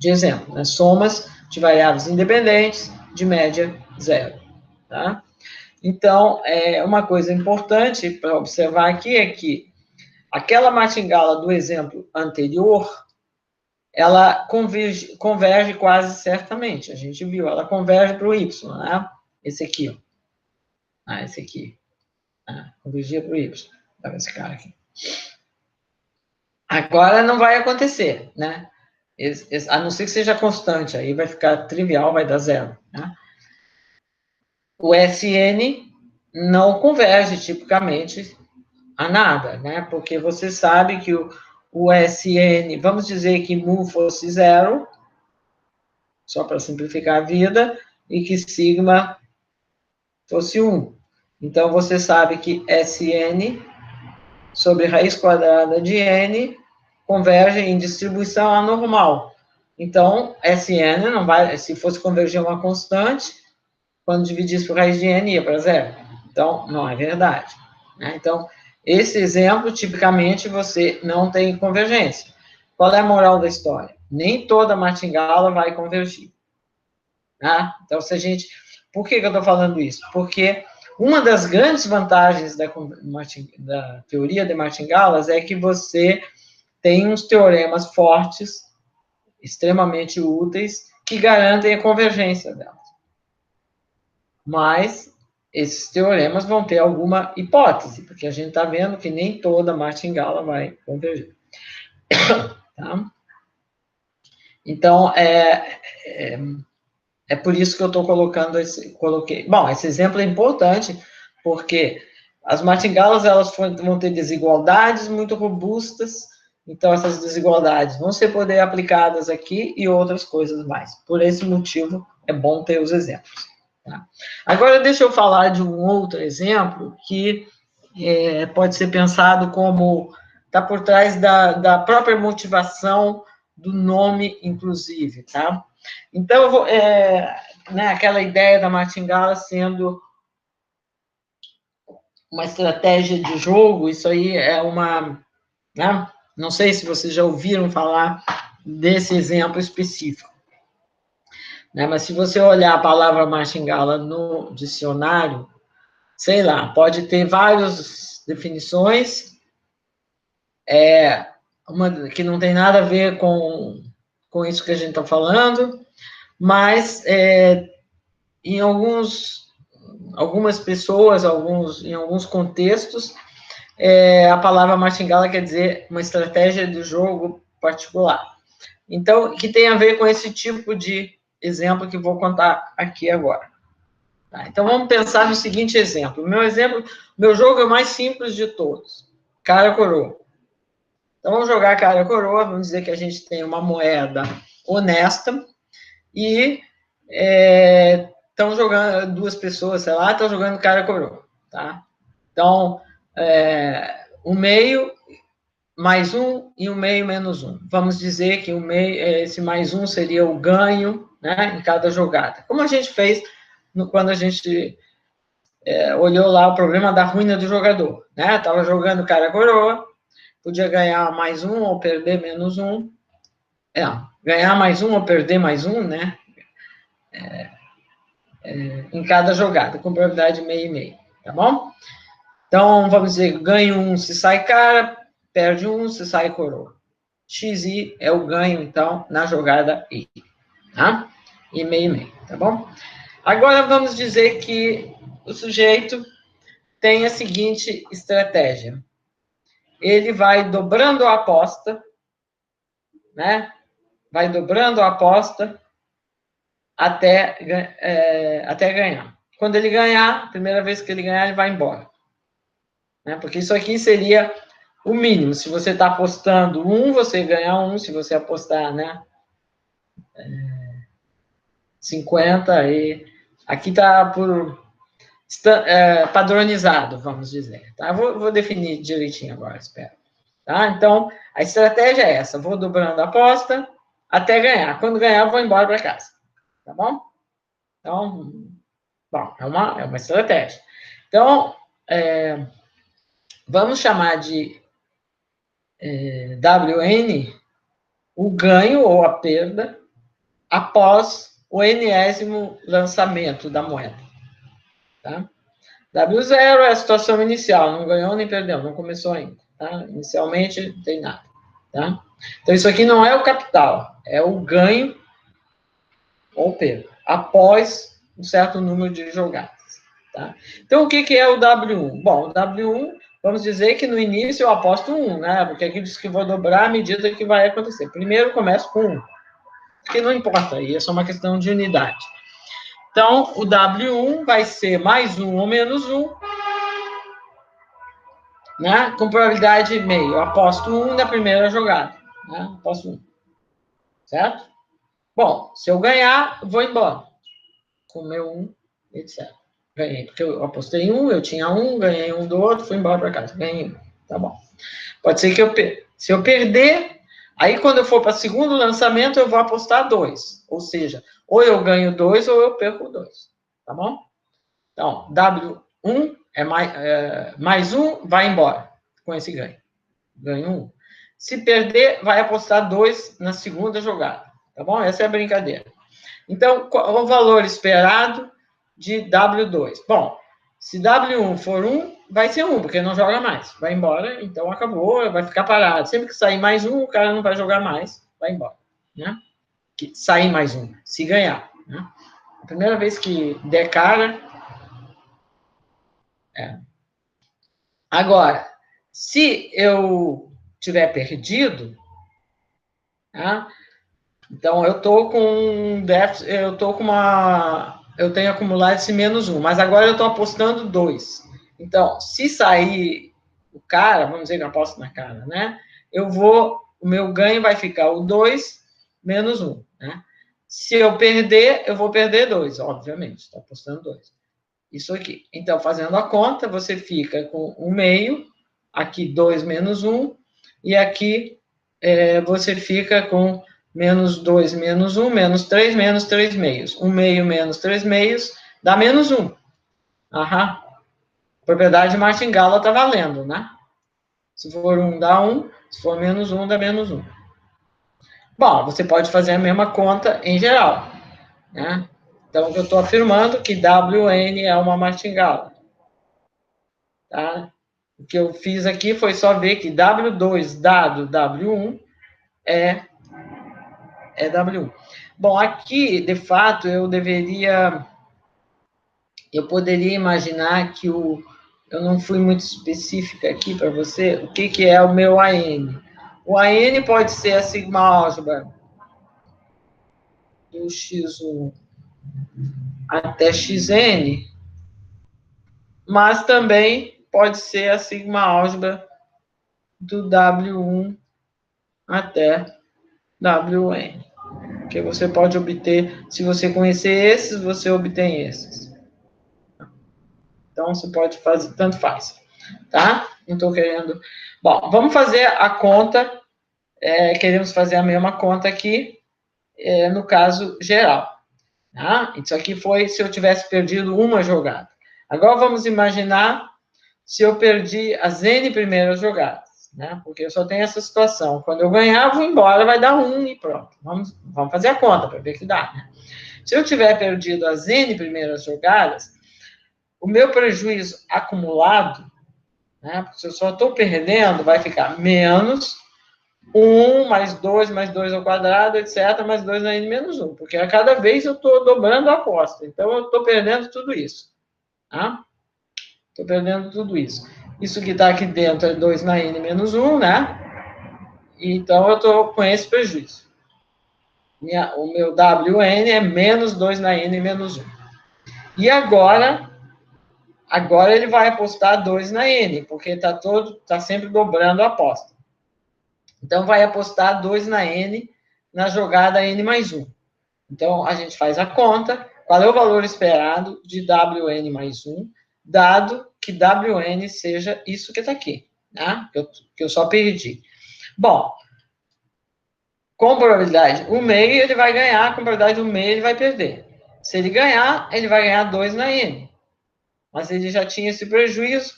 exemplo, né? Somas de variáveis independentes de média zero. Tá? Então, uma coisa importante para observar aqui é que aquela martingala do exemplo anterior, ela converge quase certamente. A gente viu, ela converge para o Y, né? Esse aqui, ó. Esse aqui. Convergia para o Y. Esse cara aqui. Agora não vai acontecer, né? A não ser que seja constante, aí vai ficar trivial, vai dar zero, né? o SN não converge tipicamente a nada, né? Porque você sabe que o SN, vamos dizer que mu fosse 0, só para simplificar a vida, e que sigma fosse 1. Então, você sabe que SN sobre raiz quadrada de n converge em distribuição anormal. Então, Sn não vai, se fosse convergir uma constante, quando dividisse por raiz de n, ia para 0. Então, não é verdade. Né? Então, esse exemplo, tipicamente, você não tem convergência. Qual é a moral da história? Nem toda martingala vai convergir. Né? Então, se a gente... Por que eu estou falando isso? Porque uma das grandes vantagens da teoria de martingalas é que você tem uns teoremas fortes, extremamente úteis, que garantem a convergência delas. Mas esses teoremas vão ter alguma hipótese, porque a gente está vendo que nem toda martingala vai converger. Tá? Então, é por isso que eu estou colocando coloquei. Bom, esse exemplo é importante, porque as martingalas elas vão ter desigualdades muito robustas, então essas desigualdades vão ser poder aplicadas aqui e outras coisas mais. Por esse motivo, é bom ter os exemplos. Tá? Agora, deixa eu falar de um outro exemplo que pode ser pensado como está por trás da própria motivação do nome, inclusive, tá? Então, né, aquela ideia da martingala sendo uma estratégia de jogo, isso aí é uma... Né, não sei se vocês já ouviram falar desse exemplo específico. Né, mas se você olhar a palavra martingala no dicionário, sei lá, pode ter várias definições, uma que não tem nada a ver com isso que a gente está falando, mas em algumas pessoas, em alguns contextos, a palavra martingala quer dizer uma estratégia de jogo particular. Então, que tem a ver com esse tipo de exemplo que vou contar aqui agora. Tá? Então, vamos pensar no seguinte exemplo. Meu jogo é o mais simples de todos. Cara-coroa. Então, vamos jogar cara-coroa, vamos dizer que a gente tem uma moeda honesta e estão jogando, duas pessoas, sei lá, estão jogando cara-coroa, tá? Então, o meio mais um e o meio menos um. Vamos dizer que esse mais um seria o ganho, né, em cada jogada. Como a gente fez quando a gente olhou lá o problema da ruína do jogador, né? Estava jogando cara-coroa, podia ganhar mais um ou perder menos um. Ganhar mais um ou perder mais um, né? Em cada jogada, com probabilidade meio e meio, tá bom? Então, vamos dizer, ganho um se sai cara, perde um se sai coroa. XI é o ganho, então, na jogada I, tá? E meio e meio, tá bom? Agora, vamos dizer que o sujeito tem a seguinte estratégia. Ele vai dobrando a aposta, né? Vai dobrando a aposta até ganhar. Quando ele ganhar, primeira vez que ele ganhar, ele vai embora. Né? Porque isso aqui seria o mínimo. Se você está apostando um, você ganha um. Se você apostar, né, 50, e aqui está padronizado, vamos dizer. Tá? Vou definir direitinho agora, espero. Tá? Então, a estratégia é essa. Vou dobrando a aposta até ganhar. Quando ganhar, vou embora para casa. Tá bom? Então, bom, é uma estratégia. Então, vamos chamar de WN o ganho ou a perda após o enésimo lançamento da moeda. Tá? W0 é a situação inicial, não ganhou nem perdeu, não começou ainda. Tá? Inicialmente, não tem nada. Tá? Então, isso aqui não é o capital, é o ganho ou perda, após um certo número de jogadas. Tá? Então, o que é o W1? Bom, o W1, vamos dizer que no início eu aposto 1, né? Porque aqui diz que vou dobrar à medida que vai acontecer. Primeiro começo com 1, porque não importa, aí é só uma questão de unidade. Então, o W1 vai ser mais 1 ou menos 1, né? Com probabilidade meio. Eu aposto 1 na primeira jogada, né? Aposto 1. Certo? Bom, se eu ganhar, vou embora. Com o meu 1, etc. Ganhei, porque eu apostei 1, eu tinha 1, ganhei 1 do outro, fui embora para casa. Ganhei 1. Tá bom. Pode ser que se eu perder, aí quando eu for para o segundo lançamento, eu vou apostar 2. Ou seja, ou eu ganho 2 ou eu perco 2. Tá bom? Então, W1 mais 1, vai embora com esse ganho. Ganho 1. Se perder, vai apostar 2 na segunda jogada. Tá bom? Essa é a brincadeira. Então, qual o valor esperado de W2? Bom, se W1 for 1, vai ser 1, porque não joga mais. Vai embora, então acabou, vai ficar parado. Sempre que sair mais 1, o cara não vai jogar mais, vai embora. Né? Sair mais 1, se ganhar. Né? A primeira vez que der cara... Agora, se eu tiver perdido, tá? Então eu estou com um déficit, eu tenho acumulado esse menos 1, mas agora eu estou apostando 2. Então, se sair o cara, vamos dizer que eu aposto na cara, né? O meu ganho vai ficar o 2 menos 1, né? Se eu perder, eu vou perder 2, obviamente, estou apostando 2. Isso aqui. Então, fazendo a conta, você fica com 1 meio, aqui 2 menos 1, e aqui você fica com menos 2 menos 1, menos 3 meios. 1 meio menos 3 meios dá menos 1. Aham. Propriedade martingala está valendo, né? Se for 1, dá 1. Se for menos 1, dá menos 1. Bom, você pode fazer a mesma conta em geral, né? Então, eu estou afirmando que WN é uma martingala. Tá? O que eu fiz aqui foi só ver que W2 dado W1 é W1. Bom, aqui, de fato, eu poderia imaginar que eu não fui muito específica aqui para você, o que é o meu AN. O AN pode ser a sigma álgebra do X1 até Xn, mas também pode ser a sigma álgebra do W1 até WN. Que você pode obter, se você conhecer esses, você obtém esses. Então, você pode fazer, tanto faz, tá? Não estou querendo... Bom, vamos fazer a conta, queremos fazer a mesma conta aqui, no caso geral. Tá? Isso aqui foi se eu tivesse perdido uma jogada. Agora, vamos imaginar se eu perdi as N primeiras jogadas, né? Porque eu só tenho essa situação. Quando eu ganhar, vou embora, vai dar 1 e pronto. Vamos fazer a conta para ver que dá, né? Se eu tiver perdido as N primeiras jogadas, o meu prejuízo acumulado, né? Porque se eu só estou perdendo, vai ficar menos 1 mais 2 ao quadrado, etc., mais 2 na N menos 1. Porque a cada vez eu estou dobrando a aposta. Então, eu estou perdendo tudo isso. Tá? Estou perdendo tudo isso. Isso que está aqui dentro é 2 na N menos 1, né? Então, eu estou com esse prejuízo. O meu WN é menos 2 na N menos 1. E agora ele vai apostar 2 na N, porque está sempre dobrando a aposta. Então, vai apostar 2 na N na jogada N mais 1. Então, a gente faz a conta. Qual é o valor esperado de WN mais 1, dado que WN seja isso que está aqui, né? Que eu só perdi. Bom, com probabilidade 1 meio, ele vai ganhar, com probabilidade 1 meio, ele vai perder. Se ele ganhar, ele vai ganhar 2 na N. Mas ele já tinha esse prejuízo,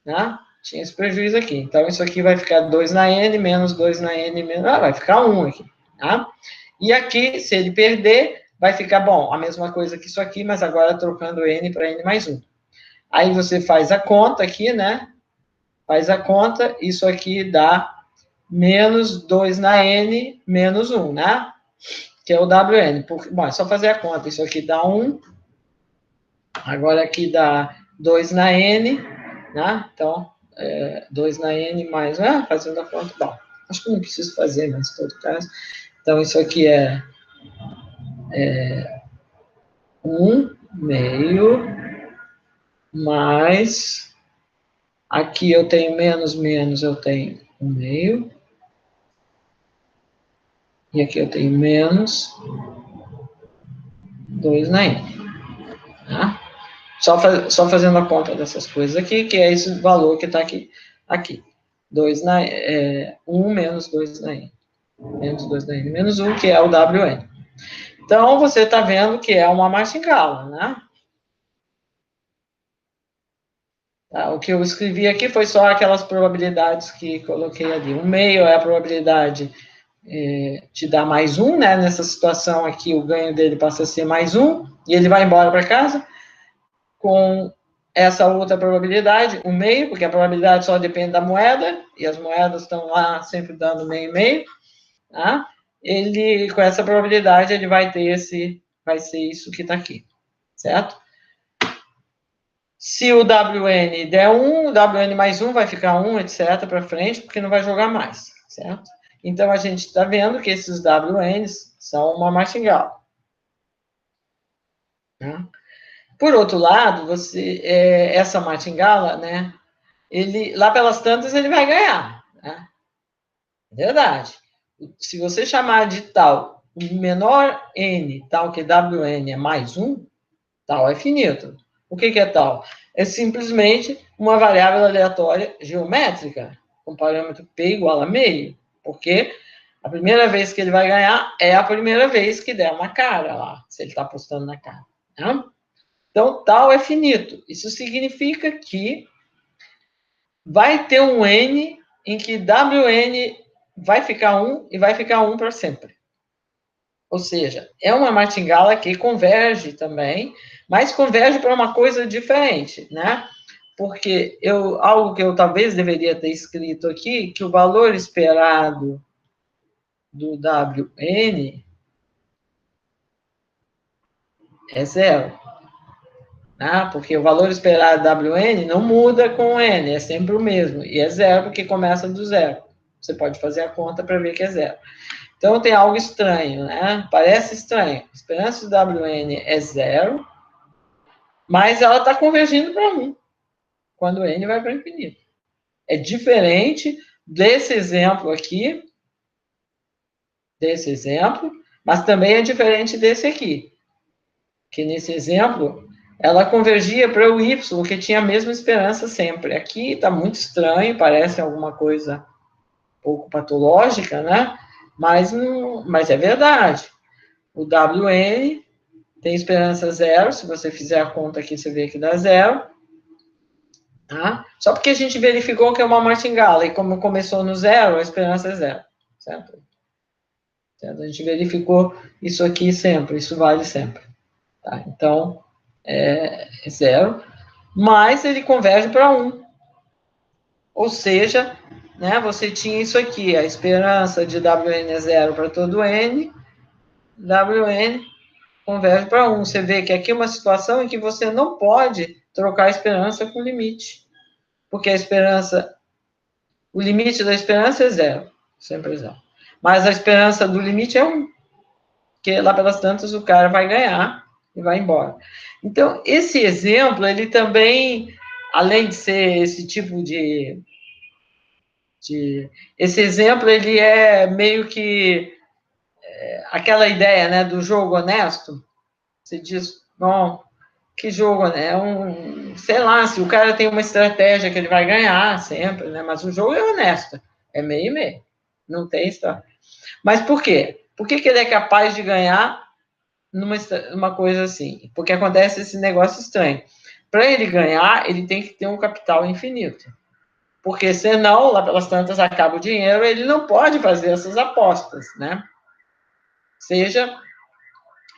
né? Tinha esse prejuízo aqui. Então, isso aqui vai ficar 2 na N, menos 2 na N, menos... vai ficar 1 aqui, tá? E aqui, se ele perder, vai ficar, bom, a mesma coisa que isso aqui, mas agora trocando N para N mais 1. Aí você faz a conta aqui, né? Faz a conta, isso aqui dá menos 2 na N, menos 1, né? Que é o WN. Bom, é só fazer a conta. Isso aqui dá 1. Agora aqui dá 2 na N, né? Então, 2 na N mais... fazendo a conta, bom, acho que não preciso fazer, mas em todo caso. Então, isso aqui é 1 meio, mais, aqui eu tenho menos, eu tenho 1 meio, e aqui eu tenho menos 2 na n. Tá? Só fazendo a conta dessas coisas aqui, que é esse valor que está aqui. 1 menos 2 na n. Menos 2 na n, menos 1, que é o Wn. Então, você está vendo que é uma martingala, né? Tá, o que eu escrevi aqui foi só aquelas probabilidades que coloquei ali. 1 meio é a probabilidade de dar mais 1, né? Nessa situação aqui, o ganho dele passa a ser mais 1, e ele vai embora para casa. Com essa outra probabilidade, 1 meio, porque a probabilidade só depende da moeda, e as moedas estão lá sempre dando meio, tá? Com essa probabilidade, ele vai ser isso que está aqui, certo? Se o Wn der 1, o Wn mais 1 vai ficar 1, etc., para frente, porque não vai jogar mais, certo? Então, a gente está vendo que esses Wn's são uma martingala. Né? Por outro lado, essa martingala, né, lá pelas tantas, ele vai ganhar. Né? É verdade. Se você chamar de tal, o menor n, tal que Wn é mais 1, tal é finito. O que é tal? É simplesmente uma variável aleatória geométrica, com parâmetro p igual a meio, porque a primeira vez que ele vai ganhar é a primeira vez que der uma cara lá, se ele está apostando na cara. Né? Então, tal é finito. Isso significa que vai ter um n em que Wn vai ficar 1 e vai ficar 1 para sempre. Ou seja, é uma martingala que converge também, mas converge para uma coisa diferente, né? Porque algo que eu talvez deveria ter escrito aqui, que o valor esperado do Wn é 0. Né? Porque o valor esperado Wn não muda com o n, é sempre o mesmo. E é 0 porque começa do 0. Você pode fazer a conta para ver que é 0. Então, tem algo estranho, né? Parece estranho. A esperança do Wn é 0, mas ela está convergindo para 1, quando o n vai para o infinito. É diferente desse exemplo aqui, mas também é diferente desse aqui. Que nesse exemplo, ela convergia para o y, que tinha a mesma esperança sempre. Aqui está muito estranho, parece alguma coisa um pouco patológica, né? Mas é verdade. O Wn tem esperança 0, se você fizer a conta aqui, você vê que dá 0. Tá? Só porque a gente verificou que é uma martingala, e como começou no 0, a esperança é 0. Certo? A gente verificou isso aqui sempre, isso vale sempre. Tá? Então, é 0, mas ele converge para 1. Ou seja, né, você tinha isso aqui, a esperança de Wn é 0 para todo n, Wn converge para 1. Você vê que aqui é uma situação em que você não pode trocar a esperança com limite. Porque o limite da esperança é 0, sempre 0. Mas a esperança do limite é 1. Porque lá pelas tantas o cara vai ganhar e vai embora. Então, esse exemplo, ele também, além de ser esse tipo esse exemplo, ele é meio que aquela ideia, né, do jogo honesto. Você diz, bom, que jogo, né? Sei lá, se o cara tem uma estratégia que ele vai ganhar sempre, né? Mas o jogo é honesto. É meio e meio. Não tem história. Mas por quê? Por que ele é capaz de ganhar numa coisa assim? Porque acontece esse negócio estranho. Para ele ganhar, ele tem que ter um capital infinito. Porque senão, lá pelas tantas, acaba o dinheiro, ele não pode fazer essas apostas, né? Seja,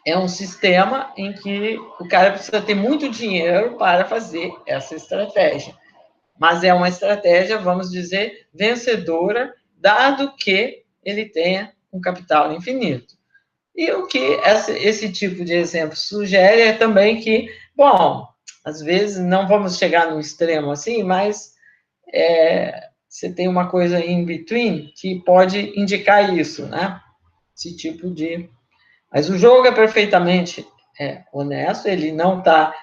é um sistema em que o cara precisa ter muito dinheiro para fazer essa estratégia. Mas é uma estratégia, vamos dizer, vencedora, dado que ele tenha um capital infinito. E o que esse tipo de exemplo sugere é também que, bom, às vezes não vamos chegar num extremo assim, mas você tem uma coisa in between que pode indicar isso, né? Esse tipo de... Mas o jogo é perfeitamente é honesto, ele não está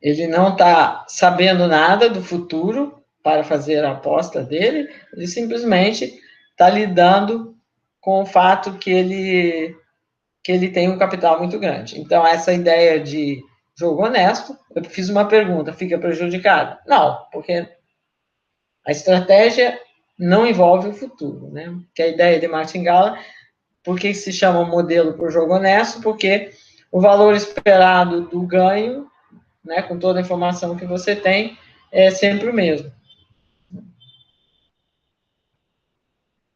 ele não está sabendo nada do futuro para fazer a aposta dele, ele simplesmente está lidando com o fato que ele tem um capital muito grande. Então, essa ideia de jogo honesto, eu fiz uma pergunta, fica prejudicado? Não, porque a estratégia não envolve o futuro, né? Que a ideia de martingala, por que se chama modelo por jogo honesto? Porque o valor esperado do ganho, né, com toda a informação que você tem, é sempre o mesmo.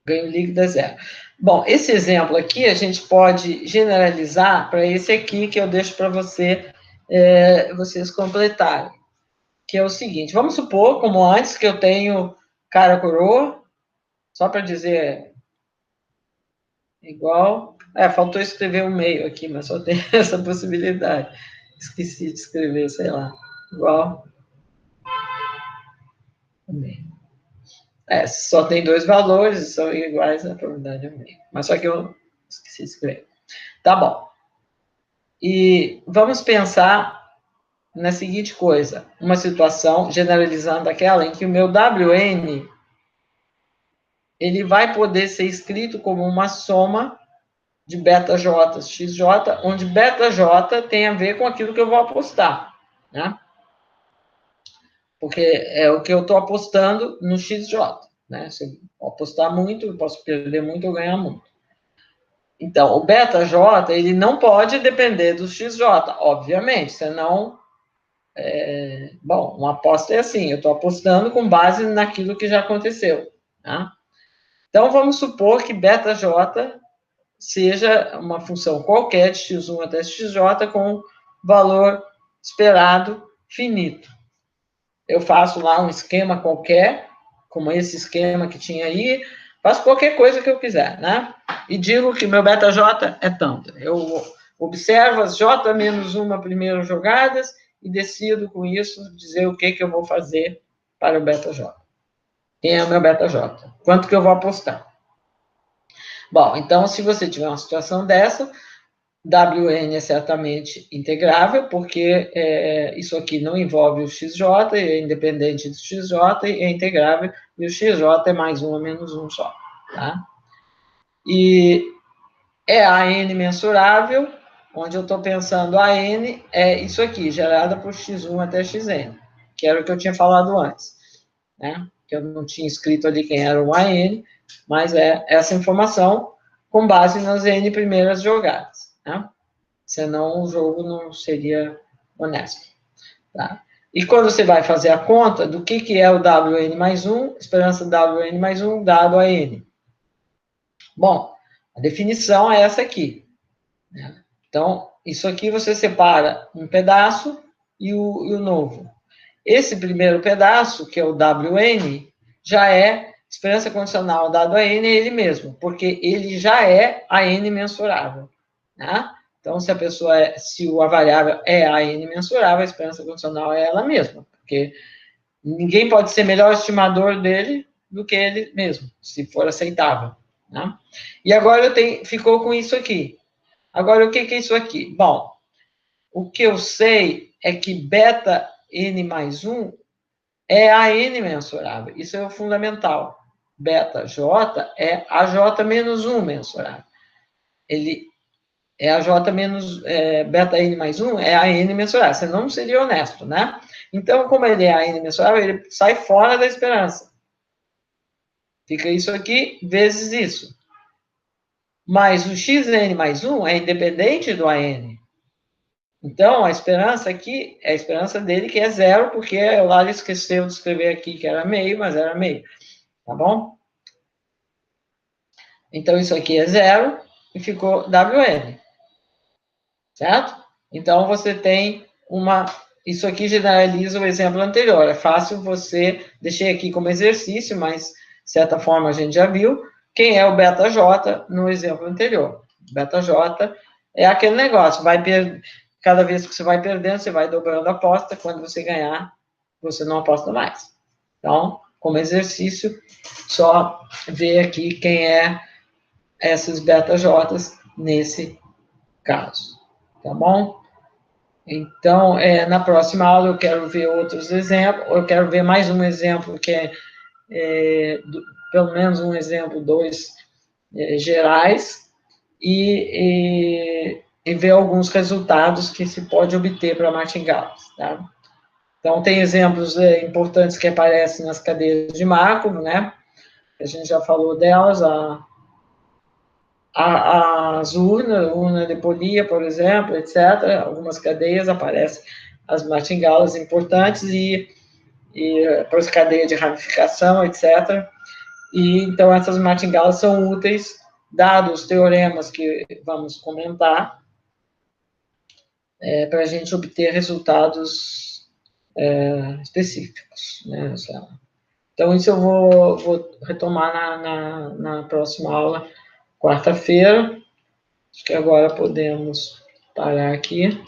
Ganho líquido é zero. Bom, esse exemplo aqui a gente pode generalizar para esse aqui que eu deixo para vocês completarem, que é o seguinte, vamos supor, como antes, que eu tenho cara coroa, só para dizer igual, faltou escrever um meio aqui, mas só tem essa possibilidade, esqueci de escrever, sei lá, igual, meio. Só tem dois valores, são iguais, a probabilidade é meio, mas só que eu esqueci de escrever. Tá bom. E vamos pensar na seguinte coisa, uma situação, generalizando aquela em que o meu WN, ele vai poder ser escrito como uma soma de beta J, XJ, onde beta J tem a ver com aquilo que eu vou apostar, né? Porque é o que eu estou apostando no XJ, né? Se eu apostar muito, eu posso perder muito ou ganhar muito. Então, o beta J, ele não pode depender do XJ, obviamente, senão bom, uma aposta é assim, eu estou apostando com base naquilo que já aconteceu. Tá? Então, vamos supor que beta-j seja uma função qualquer de x1 até xj com valor esperado finito. Eu faço lá um esquema qualquer, como esse esquema que tinha aí, faço qualquer coisa que eu quiser, né? E digo que meu beta-j é tanto. Eu observo as j menos uma primeiras jogadas e decido com isso dizer o que eu vou fazer para o beta-j. Quem é o meu beta-j? Quanto que eu vou apostar? Bom, então, se você tiver uma situação dessa, WN é certamente integrável, porque isso aqui não envolve o XJ, é independente do XJ, e é integrável, e o XJ é mais um ou menos um só. Tá? E é a N mensurável, onde eu estou pensando a N é isso aqui, gerada por X1 até Xn, que era o que eu tinha falado antes, né? Que eu não tinha escrito ali quem era o AN, mas é essa informação com base nas N primeiras jogadas, né? Senão o jogo não seria honesto, tá? E quando você vai fazer a conta do que é o WN mais 1, esperança WN mais 1 dado a N. Bom, a definição é essa aqui. Né? Então, isso aqui você separa um pedaço e o novo. Esse primeiro pedaço, que é o WN, já é esperança condicional dado a N, é ele mesmo, porque ele já é a N mensurável. Né? Então, se a variável é a N mensurável, a esperança condicional é ela mesma, porque ninguém pode ser melhor estimador dele do que ele mesmo, se for aceitável. Né? E agora ficou com isso aqui. Agora, o que é isso aqui? Bom, o que eu sei é que beta N mais 1 é a N mensurável. Isso é o fundamental. Beta J é a J menos 1 mensurável. Ele é a J menos beta N mais 1 é a N mensurável. Você não seria honesto, né? Então, como ele é a N mensurável, ele sai fora da esperança. Fica isso aqui vezes isso. Mas o xn mais 1 é independente do AN. Então, a esperança aqui é a esperança dele, que é zero, porque lá ele esqueceu de escrever aqui que era meio, mas era meio. Tá bom? Então, isso aqui é zero e ficou WN. Certo? Então, você tem uma... Isso aqui generaliza o exemplo anterior. É fácil você... Deixei aqui como exercício, mas, de certa forma, a gente já viu. Quem é o beta-J no exemplo anterior? Beta-J é aquele negócio. Cada vez que você vai perdendo, você vai dobrando a aposta. Quando você ganhar, você não aposta mais. Então, como exercício, só ver aqui quem é esses beta-Js nesse caso, tá bom? Então, na próxima aula eu quero ver outros exemplos, eu quero ver mais um exemplo que pelo menos um exemplo, dois gerais, e ver alguns resultados que se pode obter para martingalas, tá? Então, tem exemplos importantes que aparecem nas cadeias de Markov, né? A gente já falou delas, as urna de Polia, por exemplo, etc. Algumas cadeias aparecem as martingalas importantes e para as cadeias de ramificação, etc. E, então, essas martingalas são úteis, dados os teoremas que vamos comentar, para a gente obter resultados específicos, né? Então, isso eu vou retomar na próxima aula, quarta-feira. Acho que agora podemos parar aqui.